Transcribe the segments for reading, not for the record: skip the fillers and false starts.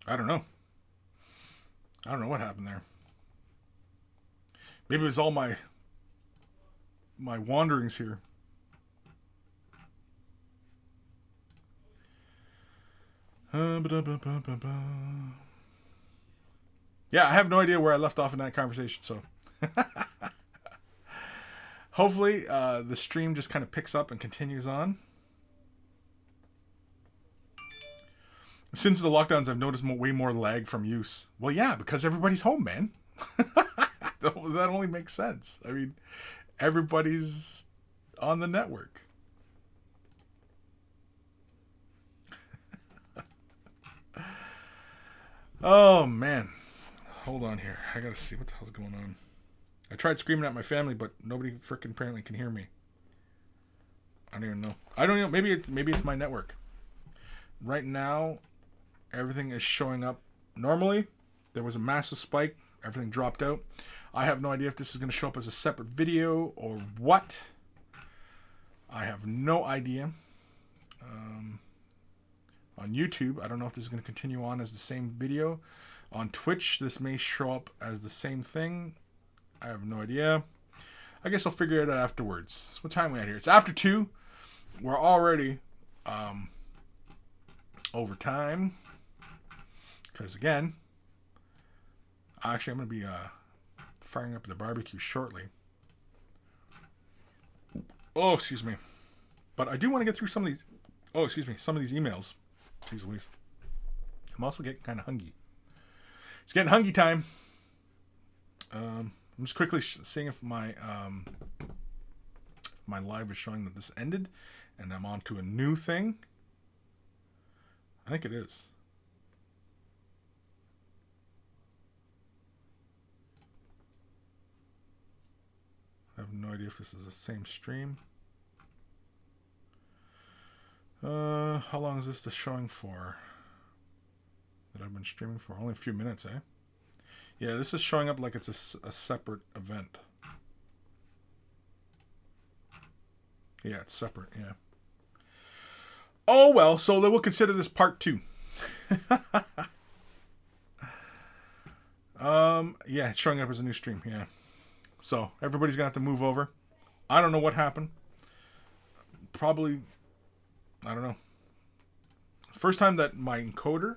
I don't know. I don't know what happened there. Maybe it was all my wanderings here. Yeah, I have no idea where I left off in that conversation, so hopefully the stream just kind of picks up and continues on. Since the lockdowns, I've noticed way more lag from use. Well, yeah, because everybody's home, man. That only makes sense. I mean, everybody's on the network. Oh, man. Hold on here. I gotta see what the hell's going on. I tried screaming at my family, but nobody freaking apparently can hear me. I don't even know. I don't know. Maybe it's my network. Right now, everything is showing up normally. There was a massive spike. Everything dropped out. I have no idea if this is going to show up as a separate video or what. I have no idea. On YouTube, I don't know if this is going to continue on as the same video. On Twitch, this may show up as the same thing. I have no idea. I guess I'll figure it out afterwards. What time are we at here? It's after 2. We're already over time. Because again, actually I'm going to be firing up the barbecue shortly. Oh, excuse me. But I do want to get through some of these. Oh, excuse me. Some of these emails. Jeez Louise. I'm also getting kind of hungry. It's getting hungry time. I'm just quickly seeing if my live is showing that this ended, and I'm on to a new thing. I think it is. I have no idea if this is the same stream. How long is this showing for? That I've been streaming for? Only a few minutes, eh? Yeah, this is showing up like it's a separate event. Yeah, it's separate, yeah. Oh, well, so we'll consider this part 2. Yeah, it's showing up as a new stream, yeah. So, everybody's going to have to move over. I don't know what happened. Probably, I don't know. First time that my encoder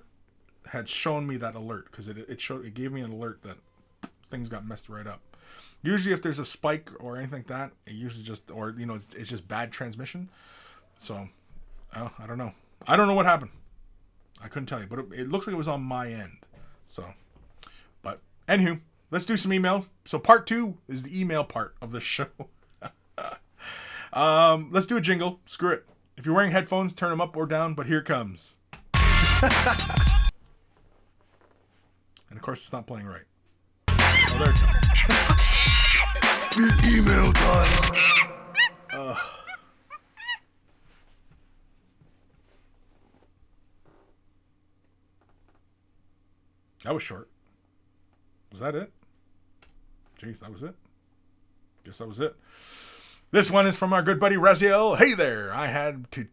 had shown me that alert, because it gave me an alert that things got messed right up. Usually if there's a spike or anything like that, it usually just, or, you know, it's just bad transmission. So, I don't know. I don't know what happened. I couldn't tell you, but it looks like it was on my end. So, but, anywho, let's do some email. So part 2 is the email part of the show. Let's do a jingle. Screw it. If you're wearing headphones, turn them up or down, but here it comes. And of course, it's not playing right. Oh, there it comes. It's email time. That was short. Was that it? Jeez, that was it. Guess that was it. This one is from our good buddy Raziel. Hey there. I had to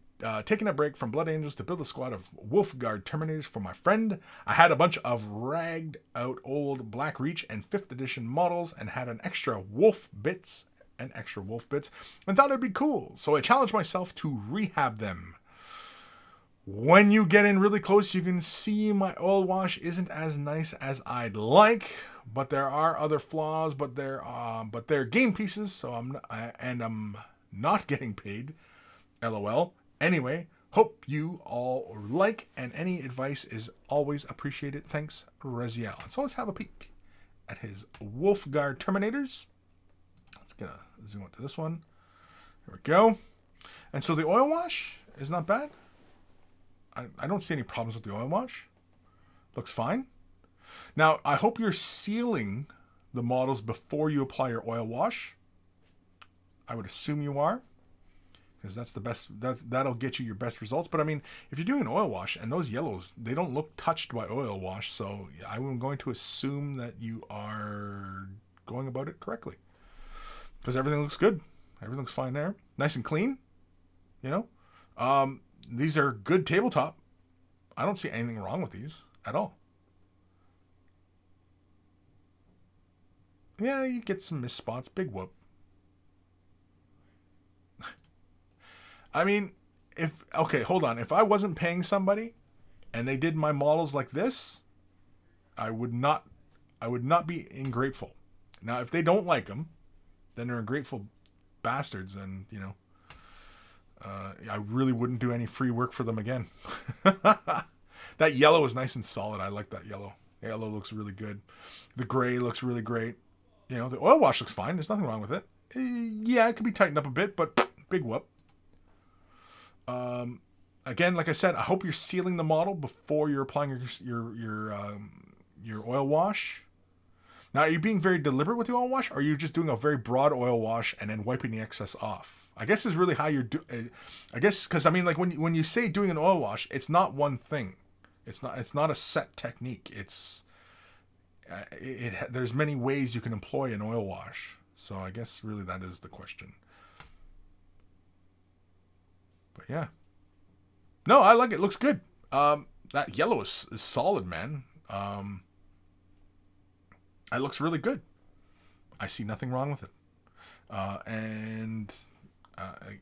taken a break from Blood Angels to build a squad of Guard Terminators for my friend. I had a bunch of ragged out old Black Reach and 5th edition models and had extra wolf bits and thought it'd be cool. So I challenged myself to rehab them. When you get in really close, you can see my oil wash isn't as nice as I'd like, but there are other flaws, but they're game pieces, so I'm not getting paid. LOL. Anyway, hope you all like, and any advice is always appreciated. Thanks, Raziel. So let's have a peek at his Guard Terminators. Let's get a zoom out to this one. Here we go. And so the oil wash is not bad. I don't see any problems with the oil wash. Looks fine. Now, I hope you're sealing the models before you apply your oil wash. I would assume you are, because that's the best. That'll get you your best results. But I mean, if you're doing an oil wash and those yellows, they don't look touched by oil wash, so I'm going to assume that you are going about it correctly, because everything looks good. Everything's fine there, nice and clean. You know, these are good tabletop. I don't see anything wrong with these at all. Yeah, you get some missed spots. Big whoop. I mean, okay, hold on. If I wasn't paying somebody and they did my models like this, I would not be ingrateful. Now, if they don't like them, then they're ungrateful bastards, and I really wouldn't do any free work for them again. That yellow is nice and solid. I like that yellow. The yellow looks really good. The gray looks really great. The oil wash looks fine. There's nothing wrong with it. Yeah, it could be tightened up a bit, but big whoop. Again, like I said, I hope you're sealing the model before you're applying your oil wash. Now, are you being very deliberate with the oil wash, or are you just doing a very broad oil wash and then wiping the excess off? I guess is really how you're I guess, because I mean, like when you say doing an oil wash, it's not one thing. It's not a set technique. There's many ways you can employ an oil wash. So I guess really that is the question. But yeah. No, I like it. It looks good. That yellow is solid, man. It looks really good. I see nothing wrong with it. And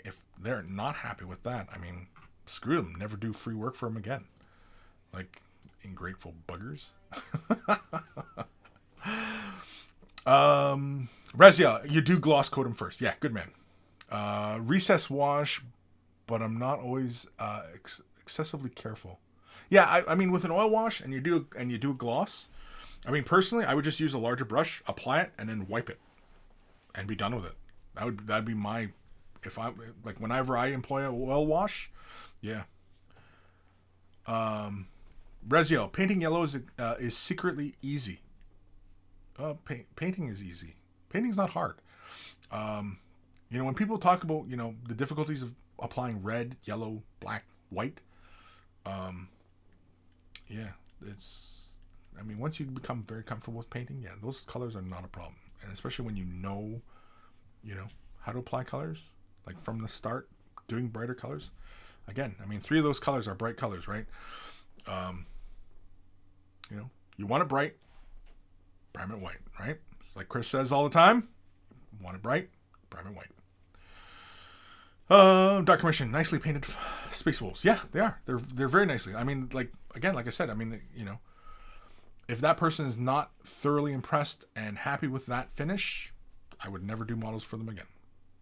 if they're not happy with that, I mean, screw them. Never do free work for them again. Like, ingrateful buggers. Rezia, you do gloss coat them first. Yeah, good man. Recess wash, but I'm not always excessively careful. Yeah, I mean, with an oil wash and you do a gloss, I mean, personally, I would just use a larger brush, apply it, and then wipe it, and be done with it. That'd be my, if I like whenever I employ a oil wash, yeah. Rezio, painting yellow is secretly easy. Painting is easy. Painting's not hard. When people talk about the difficulties of applying red, yellow, black, white, yeah, I mean, once you become very comfortable with painting, yeah, those colors are not a problem. And especially when you know how to apply colors, like from the start, doing brighter colors. Again, I mean, 3 of those colors are bright colors, right? You want it bright, prime it white, right? It's like Kris says all the time, want it bright, prime it white. Dark Commission, nicely painted Space Wolves. Yeah, they are. They're very nicely. I mean, like I said, I mean, if that person is not thoroughly impressed and happy with that finish, I would never do models for them again.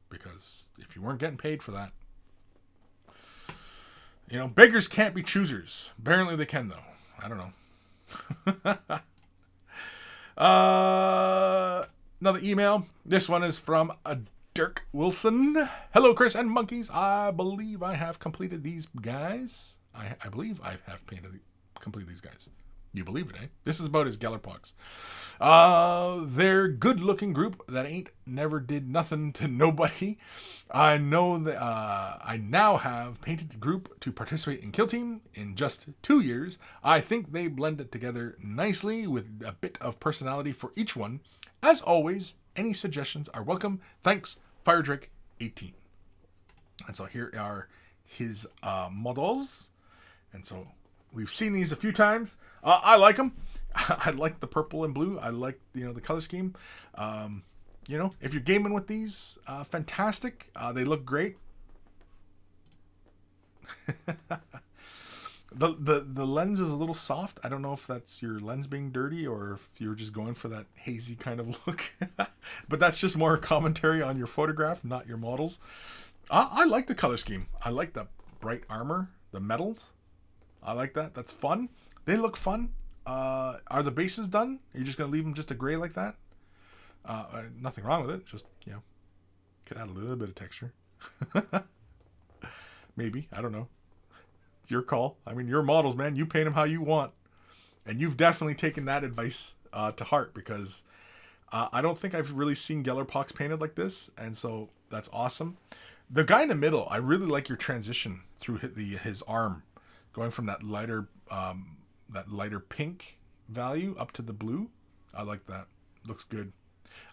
Because if you weren't getting paid for that, beggars can't be choosers. Apparently they can, though. I don't know. Another email. This one is from Dirk Wilson. Hello, Kris and monkeys. I believe I have completed these guys. I believe I have completed these guys. You believe it, eh? This is about his Gellerpox. They're good-looking group that ain't never did nothing to nobody. I know that I now have painted the group to participate in Kill Team in just 2 years. I think they blended together nicely with a bit of personality for each one. As always, any suggestions are welcome. Thanks, FireDrake18. And so here are his models. And so we've seen these a few times. I like them. I like the purple and blue. I like the color scheme. If you're gaming with these, fantastic. They look great. The lens is a little soft. I don't know if that's your lens being dirty or if you're just going for that hazy kind of look. But that's just more commentary on your photograph, not your models. I like the color scheme. I like the bright armor, the metals. I like that. That's fun. They look fun. Are the bases done? Are you just going to leave them just a gray like that? Nothing wrong with it. Just, could add a little bit of texture. Maybe. I don't know. It's your call. I mean, your models, man. You paint them how you want. And you've definitely taken that advice to heart because I don't think I've really seen Gellerpox painted like this. And so that's awesome. The guy in the middle, I really like your transition through his arm. Going from that lighter pink value up to the blue. I like that. Looks good.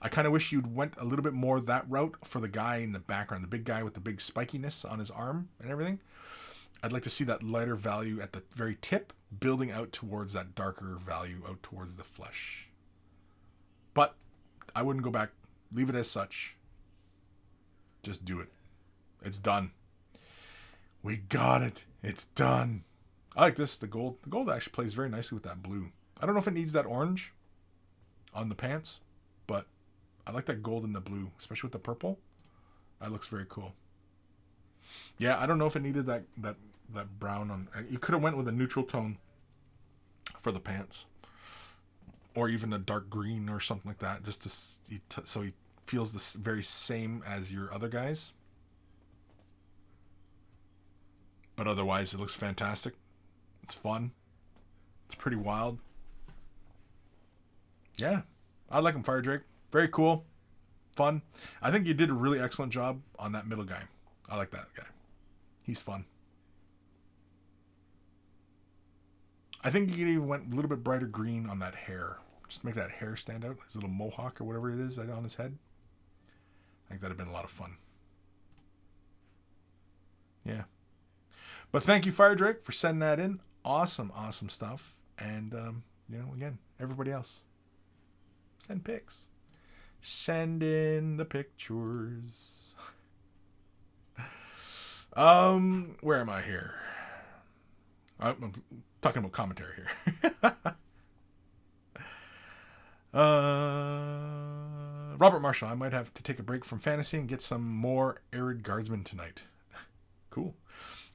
I kind of wish you'd went a little bit more that route for the guy in the background, the big guy with the big spikiness on his arm and everything. I'd like to see that lighter value at the very tip building out towards that darker value out towards the flesh. But I wouldn't go back. Leave it as such. Just do it. It's done. We got it. It's done. I like this. The gold. The gold actually plays very nicely with that blue. I don't know if it needs that orange on the pants, but I like that gold and the blue, especially with the purple. That looks very cool. Yeah, I don't know if it needed that brown on. You could have went with a neutral tone for the pants, or even a dark green or something like that, just so he feels the very same as your other guys. But otherwise, it looks fantastic. It's fun. It's pretty wild. Yeah, I like him, Fire Drake. Very cool, fun. I think you did a really excellent job on that middle guy. I like that guy. He's fun. I think you even went a little bit brighter green on that hair. Just to make that hair stand out. His little mohawk or whatever it is on his head. I think that'd have been a lot of fun. Yeah. But thank you, Fire Drake, for sending that in. Awesome, awesome stuff. And, again, everybody else, send pics. Send in the pictures. Where am I here? I'm talking about commentary here. Robert Marshall, I might have to take a break from fantasy and get some more Arid Guardsmen tonight. Cool.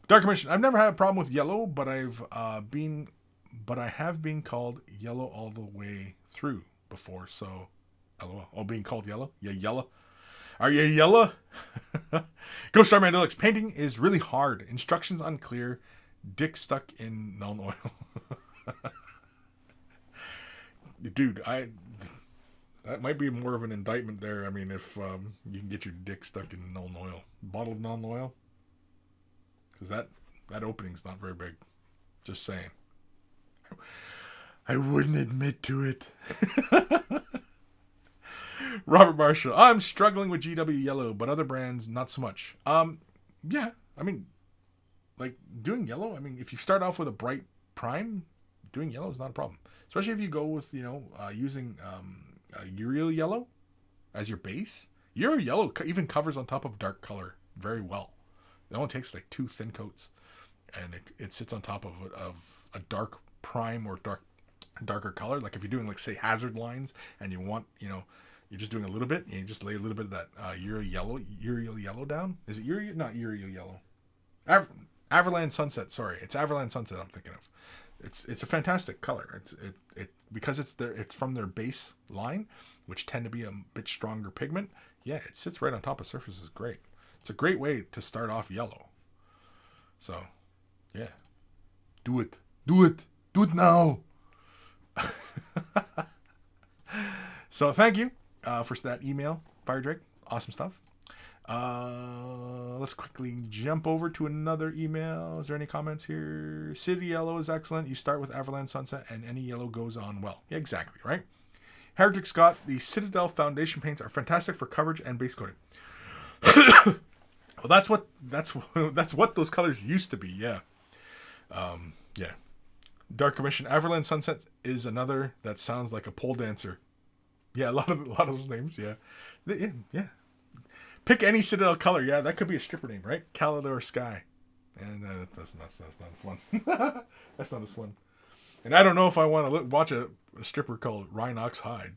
Dark Commission, I've never had a problem with yellow, but I have been called yellow all the way through before, so LOL. Oh, being called yellow? Yeah, yellow. Are you yellow? Ghost Star Mandalix, painting is really hard. Instructions unclear. Dick stuck in Nuln Oil. Dude, that might be more of an indictment there. I mean, if you can get your dick stuck in Nuln Oil. Bottled Nuln Oil? Because that opening's not very big. Just saying. I wouldn't admit to it. Robert Marshall, I'm struggling with GW Yellow, but other brands not so much. Yeah, I mean, like doing yellow. I mean, if you start off with a bright prime, doing yellow is not a problem. Especially if you go with using Uriel Yellow as your base. Uriel Yellow even covers on top of dark color very well. It only takes like 2 thin coats, and it sits on top of a dark prime or darker color. Like if you're doing like say hazard lines and you want you're just doing a little bit, and you just lay a little bit of that Uriel Yellow down. Is it Uriel? Not Uriel Yellow. Averland Sunset. Sorry, it's Averland Sunset. I'm thinking of. It's a fantastic color. It because it's from their base line, which tend to be a bit stronger pigment. Yeah, it sits right on top of surfaces. Great. It's a great way to start off yellow. So, yeah, do it now. So thank you for that email, Fire Drake. Awesome stuff. Let's quickly jump over to another email. Is there any comments here? City Yellow is excellent. You start with Averland Sunset and any yellow goes on well. Yeah, exactly, right? Heretic Scott, the Citadel foundation paints are fantastic for coverage and base coating. Well, that's what those colors used to be, yeah. Yeah. Dark Commission, Averland Sunset is another that sounds like a pole dancer. Yeah, a lot of those names, yeah. Yeah. Pick any Citadel color. Yeah, that could be a stripper name, right? Calidor Sky. And that's not fun. That's not as fun. And I don't know if I want to watch a stripper called Rhinox Hide.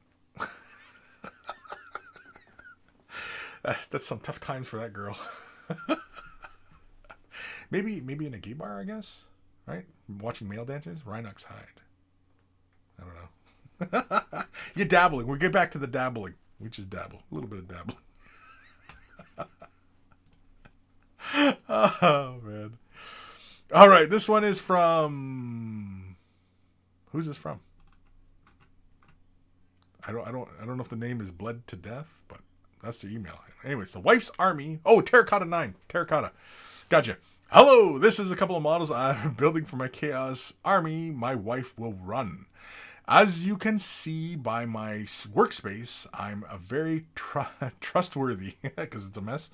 That's some tough times for that girl. maybe in a gay bar, I guess. Right? Watching male dancers. Rhinox Hide. I don't know. You're dabbling. We'll get back to the dabbling. We just dabble. A little bit of dabbling. Oh man. All right, this one is from. Who's this from? I don't know if the name is Bled to Death, but that's their email. Anyways, the Wife's Army. Oh, Terracotta 9. Terracotta. Gotcha. Hello, this is a couple of models I'm building for my Chaos Army my wife will run. As you can see by my workspace, I'm a very trustworthy, because it's a mess.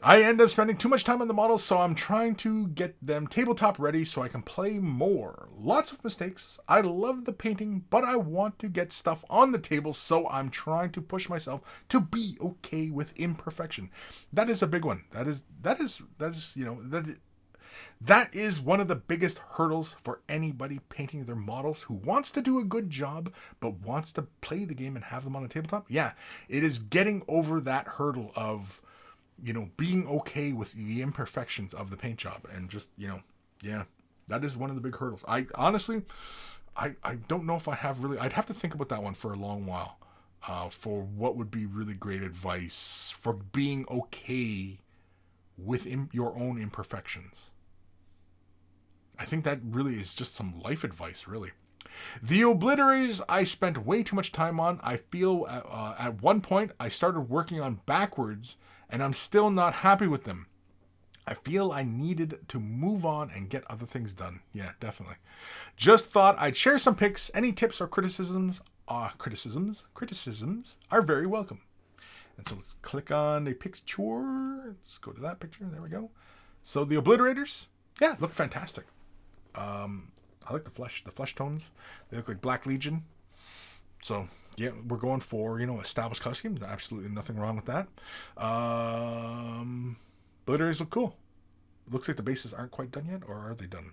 I end up spending too much time on the models, so I'm trying to get them tabletop ready so I can play more. Lots of mistakes. I love the painting, but I want to get stuff on the table, so I'm trying to push myself to be okay with imperfection. That is a big one. That is that is one of the biggest hurdles for anybody painting their models who wants to do a good job but wants to play the game and have them on the tabletop. Yeah, it is getting over that hurdle of being okay with the imperfections of the paint job and just, yeah, that is one of the big hurdles. I honestly, I don't know if I have really, I'd have to think about that one for a long while for what would be really great advice for being okay with your own imperfections. I think that really is just some life advice, really. The obliterators I spent way too much time on. I feel at one point I started working on backwards and I'm still not happy with them. I feel I needed to move on and get other things done. Yeah, definitely. Just thought I'd share some pics. Any tips or criticisms are very welcome. And so let's click on a picture. Let's go to that picture. There we go. So the obliterators, yeah, look fantastic. I like the flesh tones. They look like Black Legion. So yeah, we're going for, established color scheme. Absolutely nothing wrong with that. Obliterators look cool. It looks like the bases aren't quite done yet, or are they done?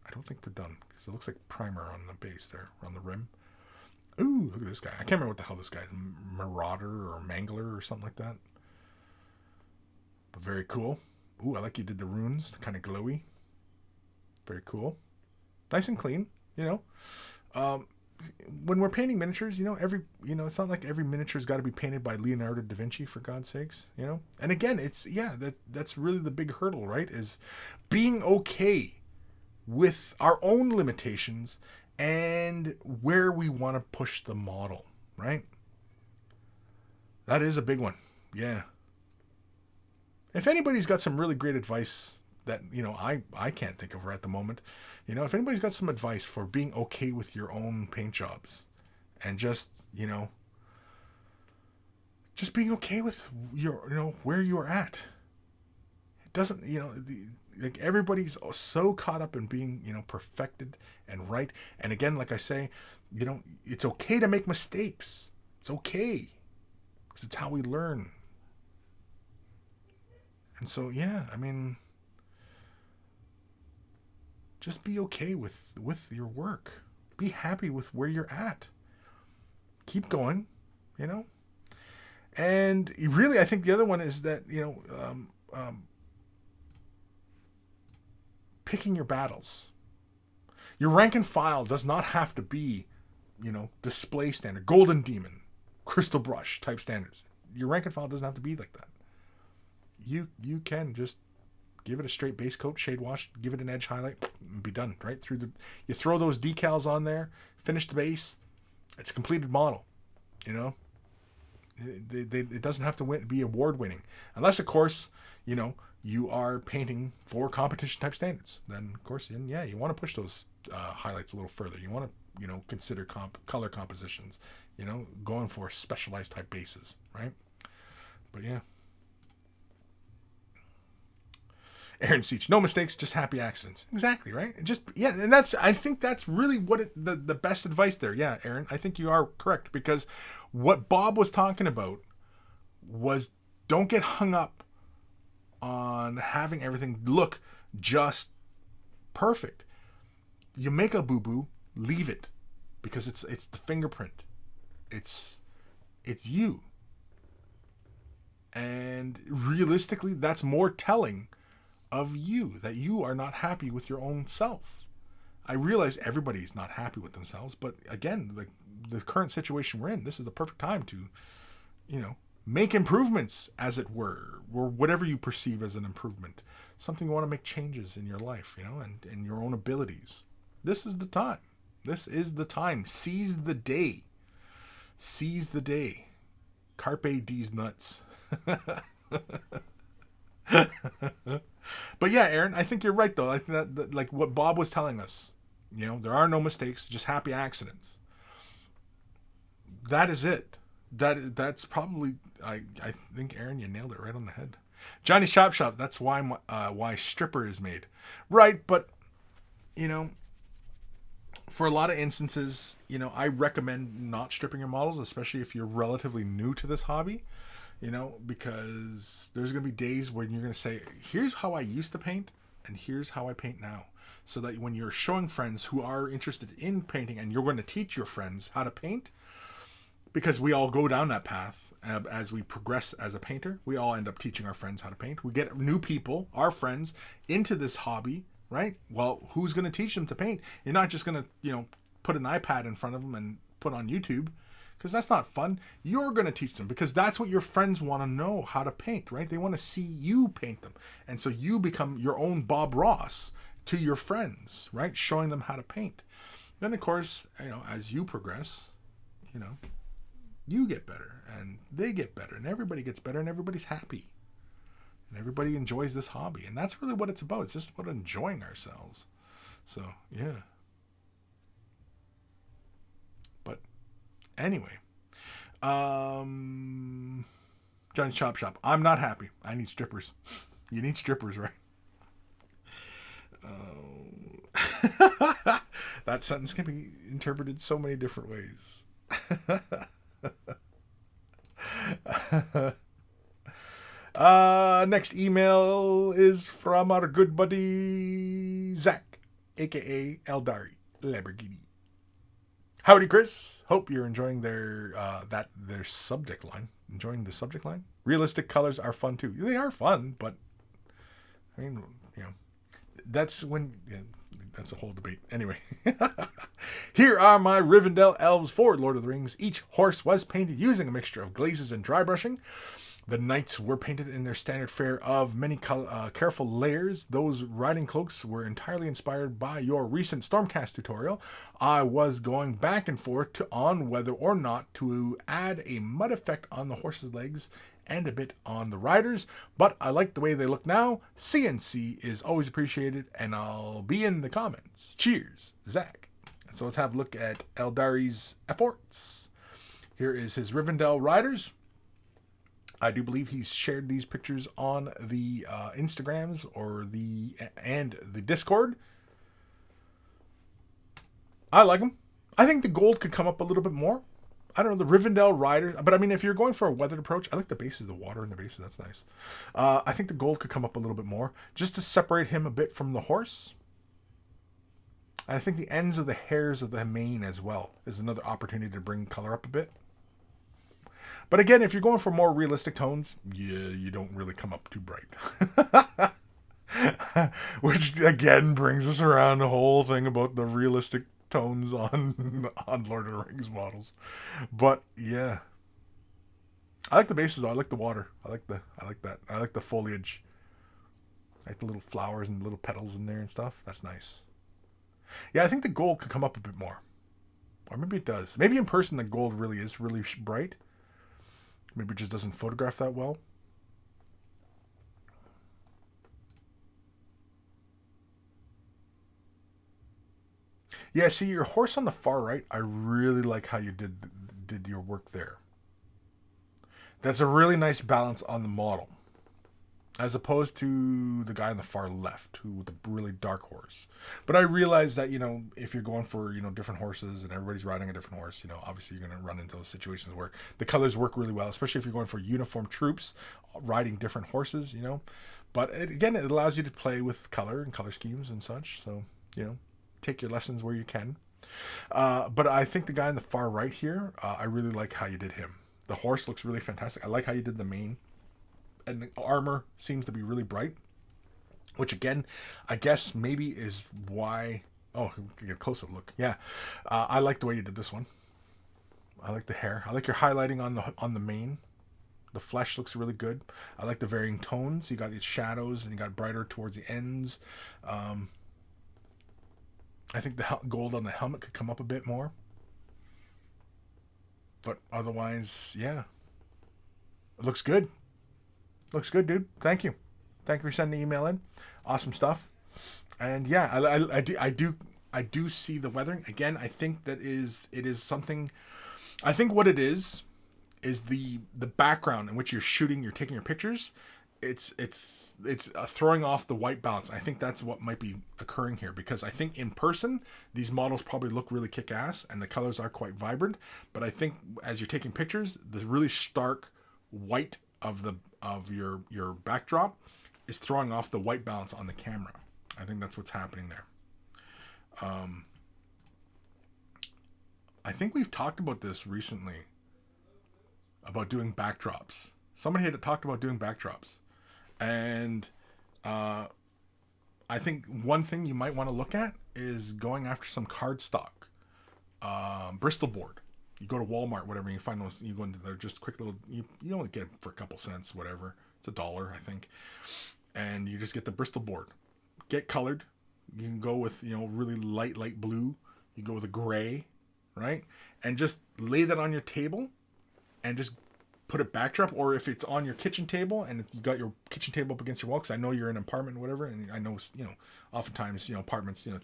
I don't think they're done because it looks like primer on the base there, on the rim. Ooh, look at this guy. I can't remember what the hell this guy is. Marauder or Mangler or something like that. But very cool. Ooh, I like you did the runes, kind of glowy. Very cool. Nice and clean, when we're painting miniatures, it's not like every miniature's got to be painted by Leonardo da Vinci, for God's sakes, And again, that's really the big hurdle, right? Is being okay with our own limitations and where we want to push the model, right? That is a big one. Yeah. If anybody's got some really great advice that, I can't think of her at the moment, if anybody's got some advice for being okay with your own paint jobs and just being okay with your, where you're at. It doesn't, like everybody's so caught up in being, perfected and right. And again, like I say, it's okay to make mistakes. It's okay because it's how we learn. And so, yeah, just be okay with your work. Be happy with where you're at. Keep going, And really, I think the other one is that, picking your battles. Your rank and file does not have to be, display standard, golden demon, crystal brush type standards. Your rank and file doesn't have to be like that. You can just give it a straight base coat, shade wash, give it an edge highlight, and be done, right? You throw those decals on there, finish the base, it's a completed model, It doesn't have to be award winning. Unless, of course, you are painting for competition type standards. Then, of course, you want to push those highlights a little further. You want to, consider color compositions, going for specialized type bases, right? But yeah. Aaron Seach, no mistakes, just happy accidents. Exactly, right? And I think that's really what the best advice there. Yeah, Aaron, I think you are correct, because what Bob was talking about was don't get hung up on having everything look just perfect. You make a boo-boo, leave it, because it's the fingerprint. It's you. And realistically, that's more telling of you, that you are not happy with your own self. I realize everybody's not happy with themselves, but again, like the current situation we're in, this is the perfect time to, make improvements, as it were, or whatever you perceive as an improvement. Something you want to make changes in your life, and your own abilities. This is the time. This is the time. Seize the day. Seize the day. Carpe diem nuts. But yeah, Aaron, I think you're right, though. I think that like what Bob was telling us, there are no mistakes, just happy accidents. That is it. That's probably, I think, Aaron, you nailed it right on the head. Johnny's Chop Shop. That's why stripper is made, right? But you know, for a lot of instances, I recommend not stripping your models, especially if you're relatively new to this hobby. Because there's going to be days when you're going to say, here's how I used to paint and here's how I paint now. So that when you're showing friends who are interested in painting and you're going to teach your friends how to paint, because we all go down that path as we progress as a painter, we all end up teaching our friends how to paint. We get new people, our friends, into this hobby, right? Well, who's going to teach them to paint? You're not just going to, put an iPad in front of them and put on YouTube, because that's not fun. You're going to teach them because that's what your friends want to know, how to paint, right? They want to see you paint them. And so you become your own Bob Ross to your friends, right? Showing them how to paint. Then, of course, as you progress, you get better and they get better and everybody gets better and everybody's happy. And everybody enjoys this hobby. And that's really what it's about. It's just about enjoying ourselves. So, yeah. But anyway. Johnny's Chop Shop. I'm not happy. I need strippers. You need strippers, right? That sentence can be interpreted so many different ways. Next email is from our good buddy Zach, aka Eldari Lamborghini. Howdy, Kris. Hope you're enjoying their subject line. Enjoying the subject line. Realistic colors are fun too. They are fun, but I mean, that's when. Yeah, that's a whole debate. Anyway, here are my Rivendell elves for Lord of the Rings. Each horse was painted using a mixture of glazes and dry brushing. The knights were painted in their standard fare of many careful layers. Those riding cloaks were entirely inspired by your recent Stormcast tutorial. I was going back and forth on whether or not to add a mud effect on the horse's legs and a bit on the riders, but I like the way they look now. CNC is always appreciated, and I'll be in the comments. Cheers, Zach. So let's have a look at Eldari's efforts. Here is his Rivendell riders. I do believe he's shared these pictures on the Instagrams and the Discord. I like them. I think the gold could come up a little bit more. I don't know, the Rivendell riders, but I mean, if you're going for a weathered approach, I like the bases, the water in the bases. That's nice. I think the gold could come up a little bit more just to separate him a bit from the horse. And I think the ends of the hairs of the mane as well is another opportunity to bring color up a bit. But again, if you're going for more realistic tones, you don't really come up too bright. Which again brings us around the whole thing about the realistic tones on Lord of the Rings models. But yeah, I like the bases though. I like the water. I like that. I like the foliage. I like the little flowers and little petals in there and stuff. That's nice. Yeah, I think the gold could come up a bit more. Or maybe it does. Maybe in person the gold really is really bright. Maybe it just doesn't photograph that well. Yeah, see, your horse on the far right, I really like how you did your work there. That's a really nice balance on the model. As opposed to the guy on the far left, who with the really dark horse. But I realize that, if you're going for, different horses and everybody's riding a different horse, obviously you're going to run into those situations where the colors work really well, especially if you're going for uniform troops riding different horses, But again, it allows you to play with color and color schemes and such. So, take your lessons where you can. But I think the guy on the far right here, I really like how you did him. The horse looks really fantastic. I like how you did the mane. And the armor seems to be really bright. Which again, I guess maybe is why... Oh, we can get a close-up look. Yeah. I like the way you did this one. I like the hair. I like your highlighting on the mane. The flesh looks really good. I like the varying tones. You got these shadows and you got brighter towards the ends. I think the gold on the helmet could come up a bit more. But otherwise, yeah. It looks good. Looks good, dude. Thank you. Thank you for sending the email in. Awesome stuff. And yeah, I do see the weathering. Again, I think it is something. I think what it is the background in which you're taking your pictures it's throwing off the white balance. I think that's what might be occurring here, because I think in person these models probably look really kick-ass and the colors are quite vibrant, but I think as you're taking pictures, the really stark white of your backdrop is throwing off the white balance on the camera. I think that's what's happening there. I think we've talked about this recently, about doing backdrops. Somebody had talked about doing backdrops. And I think one thing you might want to look at is going after some cardstock. Bristol board. You go to Walmart, whatever, and you find those, you go into there, just quick little, you only get it for a couple cents, whatever. It's $1, I think. And you just get the Bristol board. Get colored. You can go with, really light blue. You go with a gray, right? And just lay that on your table and just put a backdrop, or if it's on your kitchen table and you got your kitchen table up against your wall, because I know you're in an apartment or whatever, and I know, oftentimes,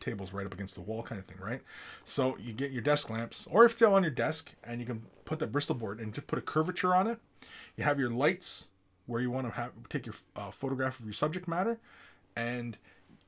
tables right up against the wall kind of thing, right? So you get your desk lamps, or if it's still on your desk, and you can put that Bristol board and just put a curvature on it. You have your lights where you want to take your photograph of your subject matter, and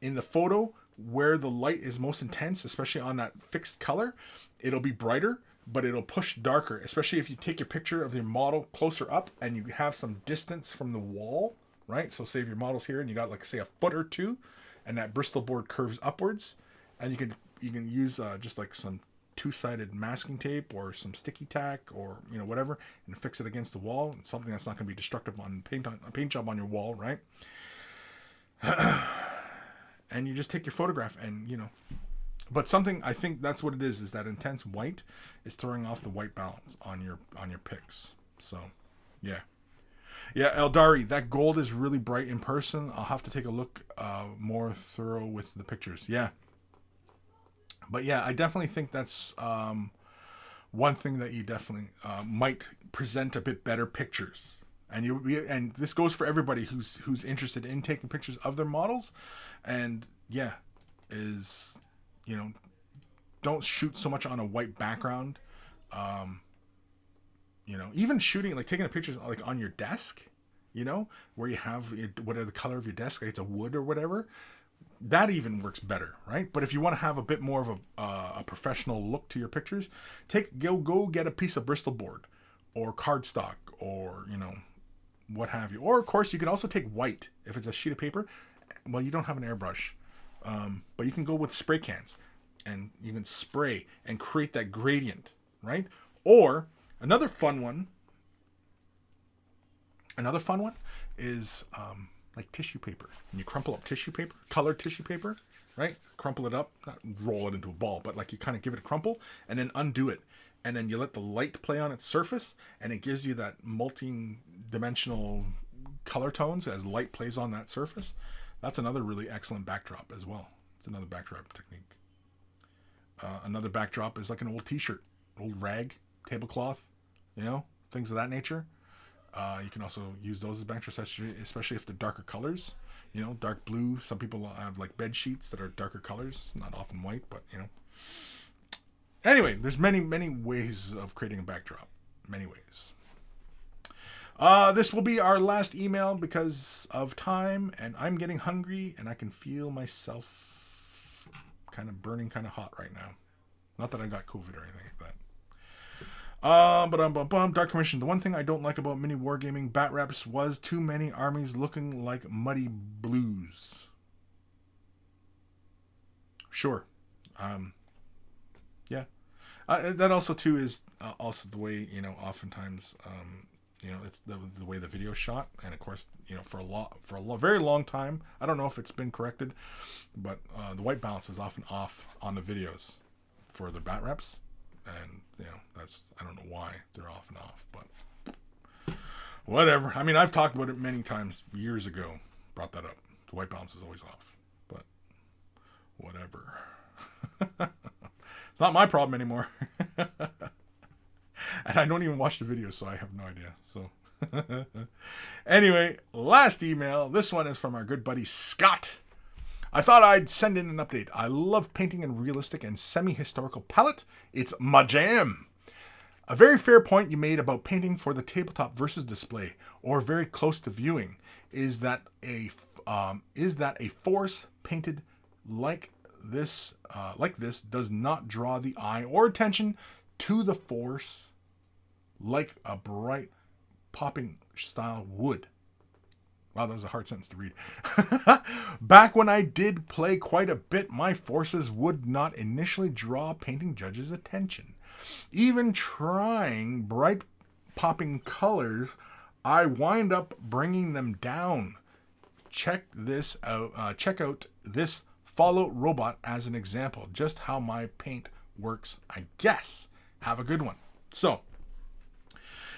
in the photo where the light is most intense, especially on that fixed color, it'll be brighter, but it'll push darker, especially if you take your picture of your model closer up and you have some distance from the wall, right? So say if your model's here and you got, like, say, a foot or two, and that Bristol board curves upwards, and you can use just like some two-sided masking tape or some sticky tack or whatever, and fix it against the wall. It's something that's not going to be destructive on a paint job on your wall, right? And you just take your photograph and but something, I think that's what it is that intense white is throwing off the white balance on your pics. So yeah, Eldari, that gold is really bright in person. I'll have to take a look more thorough with the pictures. Yeah, but yeah, I definitely think that's one thing that you definitely might present a bit better pictures. And this goes for everybody who's interested in taking pictures of their models. And yeah, is don't shoot so much on a white background. Even shooting, like taking a picture like on your desk, where you have whatever the color of your desk, like it's a wood or whatever, that even works better, right? But if you want to have a bit more of a professional look to your pictures, go get a piece of Bristol board or cardstock or what have you. Or of course you can also take white if it's a sheet of paper. Well, you don't have an airbrush, but you can go with spray cans and you can spray and create that gradient, right? Or another fun one is like tissue paper. And you crumple up tissue paper, colored tissue paper, right? Crumple it up, not roll it into a ball, but like you kind of give it a crumple and then undo it. And then you let the light play on its surface, and it gives you that multi-dimensional color tones as light plays on that surface. That's another really excellent backdrop as well. It's another backdrop technique. Another backdrop is like an old t-shirt, old rag, tablecloth, things of that nature. You can also use those as backdrops, especially if they're darker colors. Dark blue. Some people have like bed sheets that are darker colors, not often white, but Anyway, there's many ways of creating a backdrop. Many ways. This will be our last email because of time, and I'm getting hungry, and I can feel myself kind of burning kind of hot right now. Not that I got COVID or anything like that. Dark Commission. The one thing I don't like about mini wargaming bat reps was too many armies looking like muddy blues. Sure. Yeah. That also too is also the way oftentimes it's the way the video's shot, and of course for a very long time, I don't know if it's been corrected, but the white balance is often off on the videos for the bat reps, and that's, I don't know why they're off and off, but whatever. I mean, I've talked about it many times years ago, brought that up. The white balance is always off, but whatever. It's not my problem anymore. And I don't even watch the videos, so I have no idea. So anyway, last email. This one is from our good buddy Scott. I thought I'd send in an update. I love painting in realistic and semi-historical palette. It's my jam. A very fair point you made about painting for the tabletop versus display, or very close to viewing, is that a force painted like this does not draw the eye or attention to the force like a bright popping style would. Wow, that was a hard sentence to read. Back when I did play quite a bit, my forces would not initially draw painting judges' attention. Even trying bright popping colors, I wind up bringing them down. Check out this Fallout robot as an example. Just how my paint works, I guess. Have a good one. So,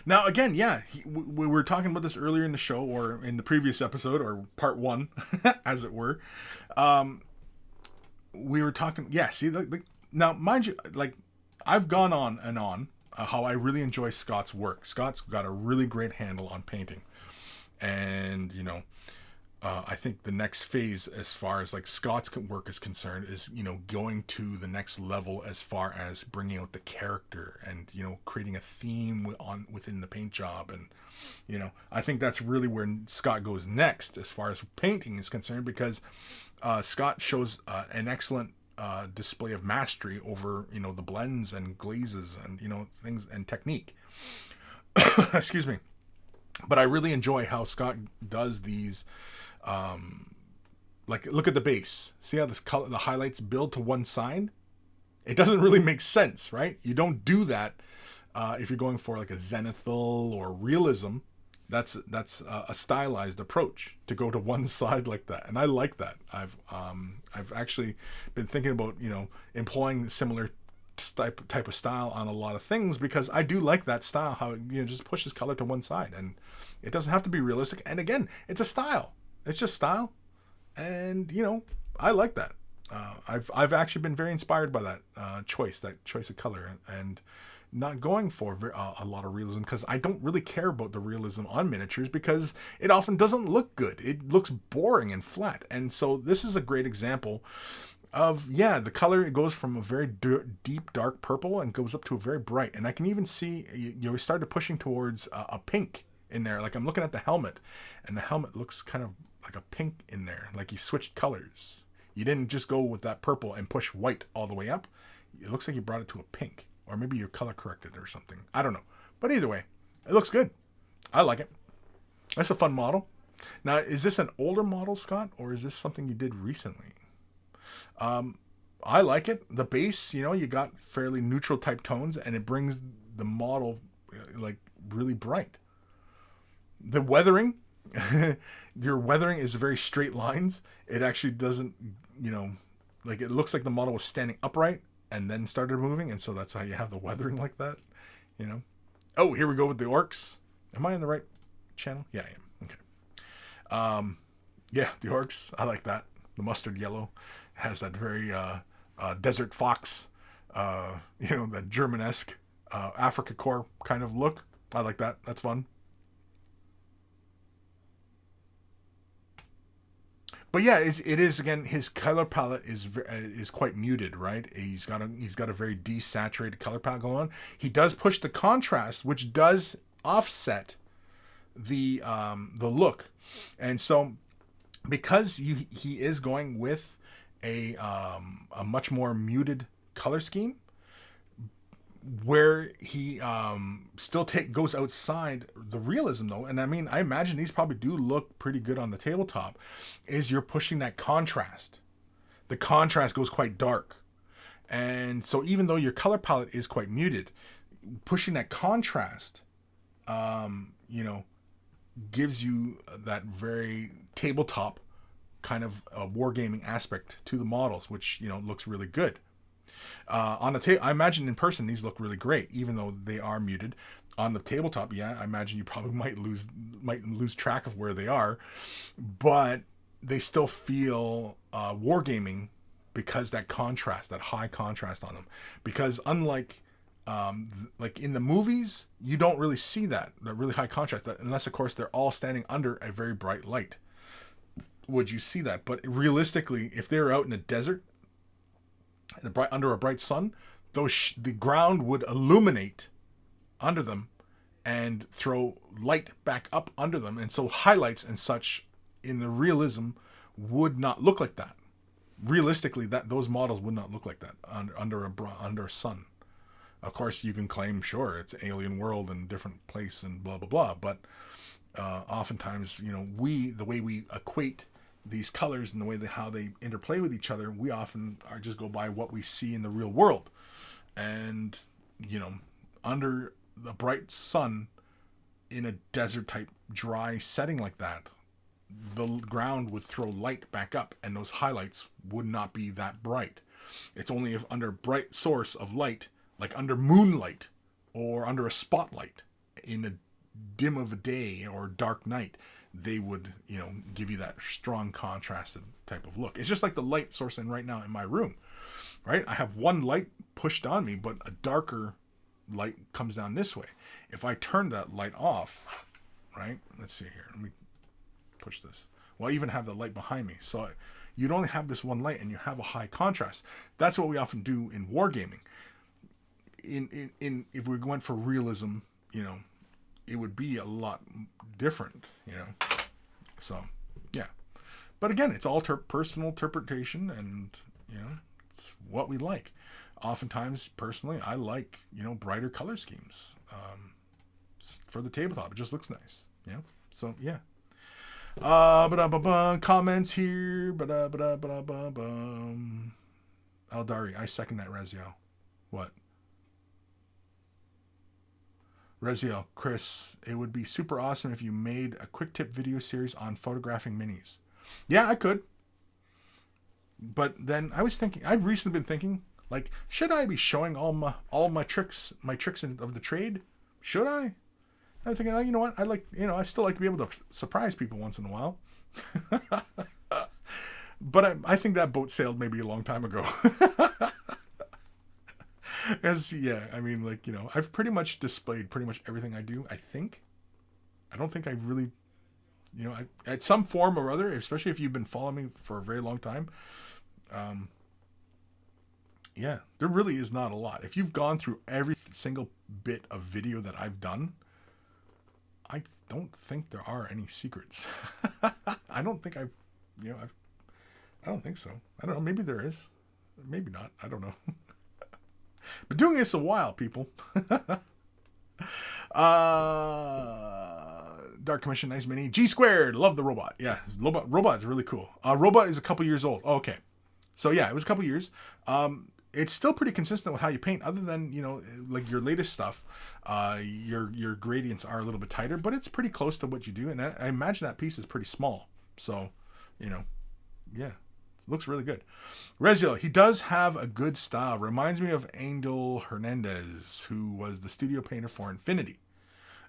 now again, yeah, we were talking about this earlier in the show, or in the previous episode, or part 1, as it were. We were talking, yeah, see, now mind you, like, I've gone on and on how I really enjoy Scott's work. Scott's got a really great handle on painting. And, you know, I think the next phase as far as like Scott's work is concerned is, you know, going to the next level as far as bringing out the character and, you know, creating a theme within the paint job. And, you know, I think that's really where Scott goes next as far as painting is concerned, because Scott shows an excellent display of mastery over, you know, the blends and glazes and, you know, things and technique. Excuse me. But I really enjoy how Scott does these. Like, look at the base. See how the highlights build to one side? It doesn't really make sense, right? You don't do that if you're going for like a zenithal or realism. That's a stylized approach to go to one side like that, and I like that. I've actually been thinking about, you know, employing similar type of style on a lot of things, because I do like that style, how, you know, just pushes color to one side, and it doesn't have to be realistic. And again, it's a style. It's just style, and, you know, I like that. I've actually been very inspired by that choice of color, and not going for a lot of realism, because I don't really care about the realism on miniatures, because it often doesn't look good. It looks boring and flat. And so this is a great example of, yeah, the color, it goes from a very deep dark purple and goes up to a very bright. And I can even see, you know, we started pushing towards a pink in there. Like, I'm looking at the helmet, and the helmet looks kind of like a pink in there. Like, you switched colors. You didn't just go with that purple and push white all the way up. It looks like you brought it to a pink. Or maybe you color corrected or something. I don't know. But either way, it looks good. I like it. That's a fun model. Now, is this an older model, Scott? Or is this something you did recently? I like it. The base, you know, you got fairly neutral type tones, and it brings the model like really bright. The weathering, your weathering is very straight lines. It actually doesn't, you know, like, it looks like the model was standing upright and then started moving, and so that's how you have the weathering like that, you know. Oh, here we go with the orcs. Am I in the right channel? Yeah, I am. Okay. Yeah, the orcs. I like that. The mustard yellow has that very desert fox, you know, that German-esque Africa core kind of look. I like that. That's fun. But yeah, it is, again, his color palette is quite muted, right? He's got a very desaturated color palette going on. He does push the contrast, which does offset the look, and so because he is going with a much more muted color scheme, where he still goes outside the realism, though, and I mean, I imagine these probably do look pretty good on the tabletop, is you're pushing that contrast. The contrast goes quite dark, and so even though your color palette is quite muted, pushing that contrast, you know, gives you that very tabletop kind of wargaming aspect to the models, which, you know, looks really good. On the table, I imagine in person these look really great, even though they are muted. On the tabletop, yeah, I imagine you probably might lose track of where they are, but they still feel wargaming, because that contrast, that high contrast on them. Because unlike like in the movies, you don't really see that really high contrast, unless of course they're all standing under a very bright light. Would you see that? But realistically, if they're out in the desert, under a bright sun, the ground would illuminate under them and throw light back up under them. And so highlights and such in the realism would not look like that. Realistically, that those models would not look like that under a sun. Of course, you can claim, sure, it's alien world and different place and blah, blah, blah. But oftentimes, the way we equate these colors and the way how they interplay with each other, we often are just go by what we see in the real world. And, under the bright sun in a desert type dry setting like that, the ground would throw light back up and those highlights would not be that bright. It's only if under a bright source of light, like under moonlight or under a spotlight in a dim of a day or dark night, they would, give you that strong contrasted type of look. It's just like the light source right now in my room, right? I have one light pushed on me, but a darker light comes down this way. If I turn that light off, right? Let's see here. Let me push this. Well, I even have the light behind me. So you'd only have this one light and you have a high contrast. That's what we often do in wargaming. In if we went for realism, it would be a lot different, So, yeah. But again, it's all personal interpretation and, it's what we like. Oftentimes, personally, I like, brighter color schemes for the tabletop. It just looks nice. Yeah. So, yeah. Comments here. Eldari, I second that, Raziel. What? Raziel, Kris, it would be super awesome if you made a quick tip video series on photographing minis. Yeah, I could. But then I've recently been thinking, like, should I be showing all my tricks of the trade? Should I? I'm thinking, you know what? I still like to be able to surprise people once in a while. But I think that boat sailed maybe a long time ago. As I've pretty much displayed pretty much everything I do. I think. I don't think I really, at some form or other, especially if you've been following me for a very long time. There really is not a lot. If you've gone through every single bit of video that I've done, I don't think there are any secrets. I don't think I don't think so. I don't know. Maybe there is. Maybe not. I don't know. Been doing this a while, people. Dark Commission, nice mini. G Squared, love the robot. Yeah, robot is really cool. Robot is a couple years old. Oh, okay. So yeah, it was a couple years. It's still pretty consistent with how you paint, other than, like your latest stuff. Your gradients are a little bit tighter, but it's pretty close to what you do. And I imagine that piece is pretty small. So, yeah. It looks really good. Reziel, he does have a good style. Reminds me of Angel Hernandez, who was the studio painter for Infinity.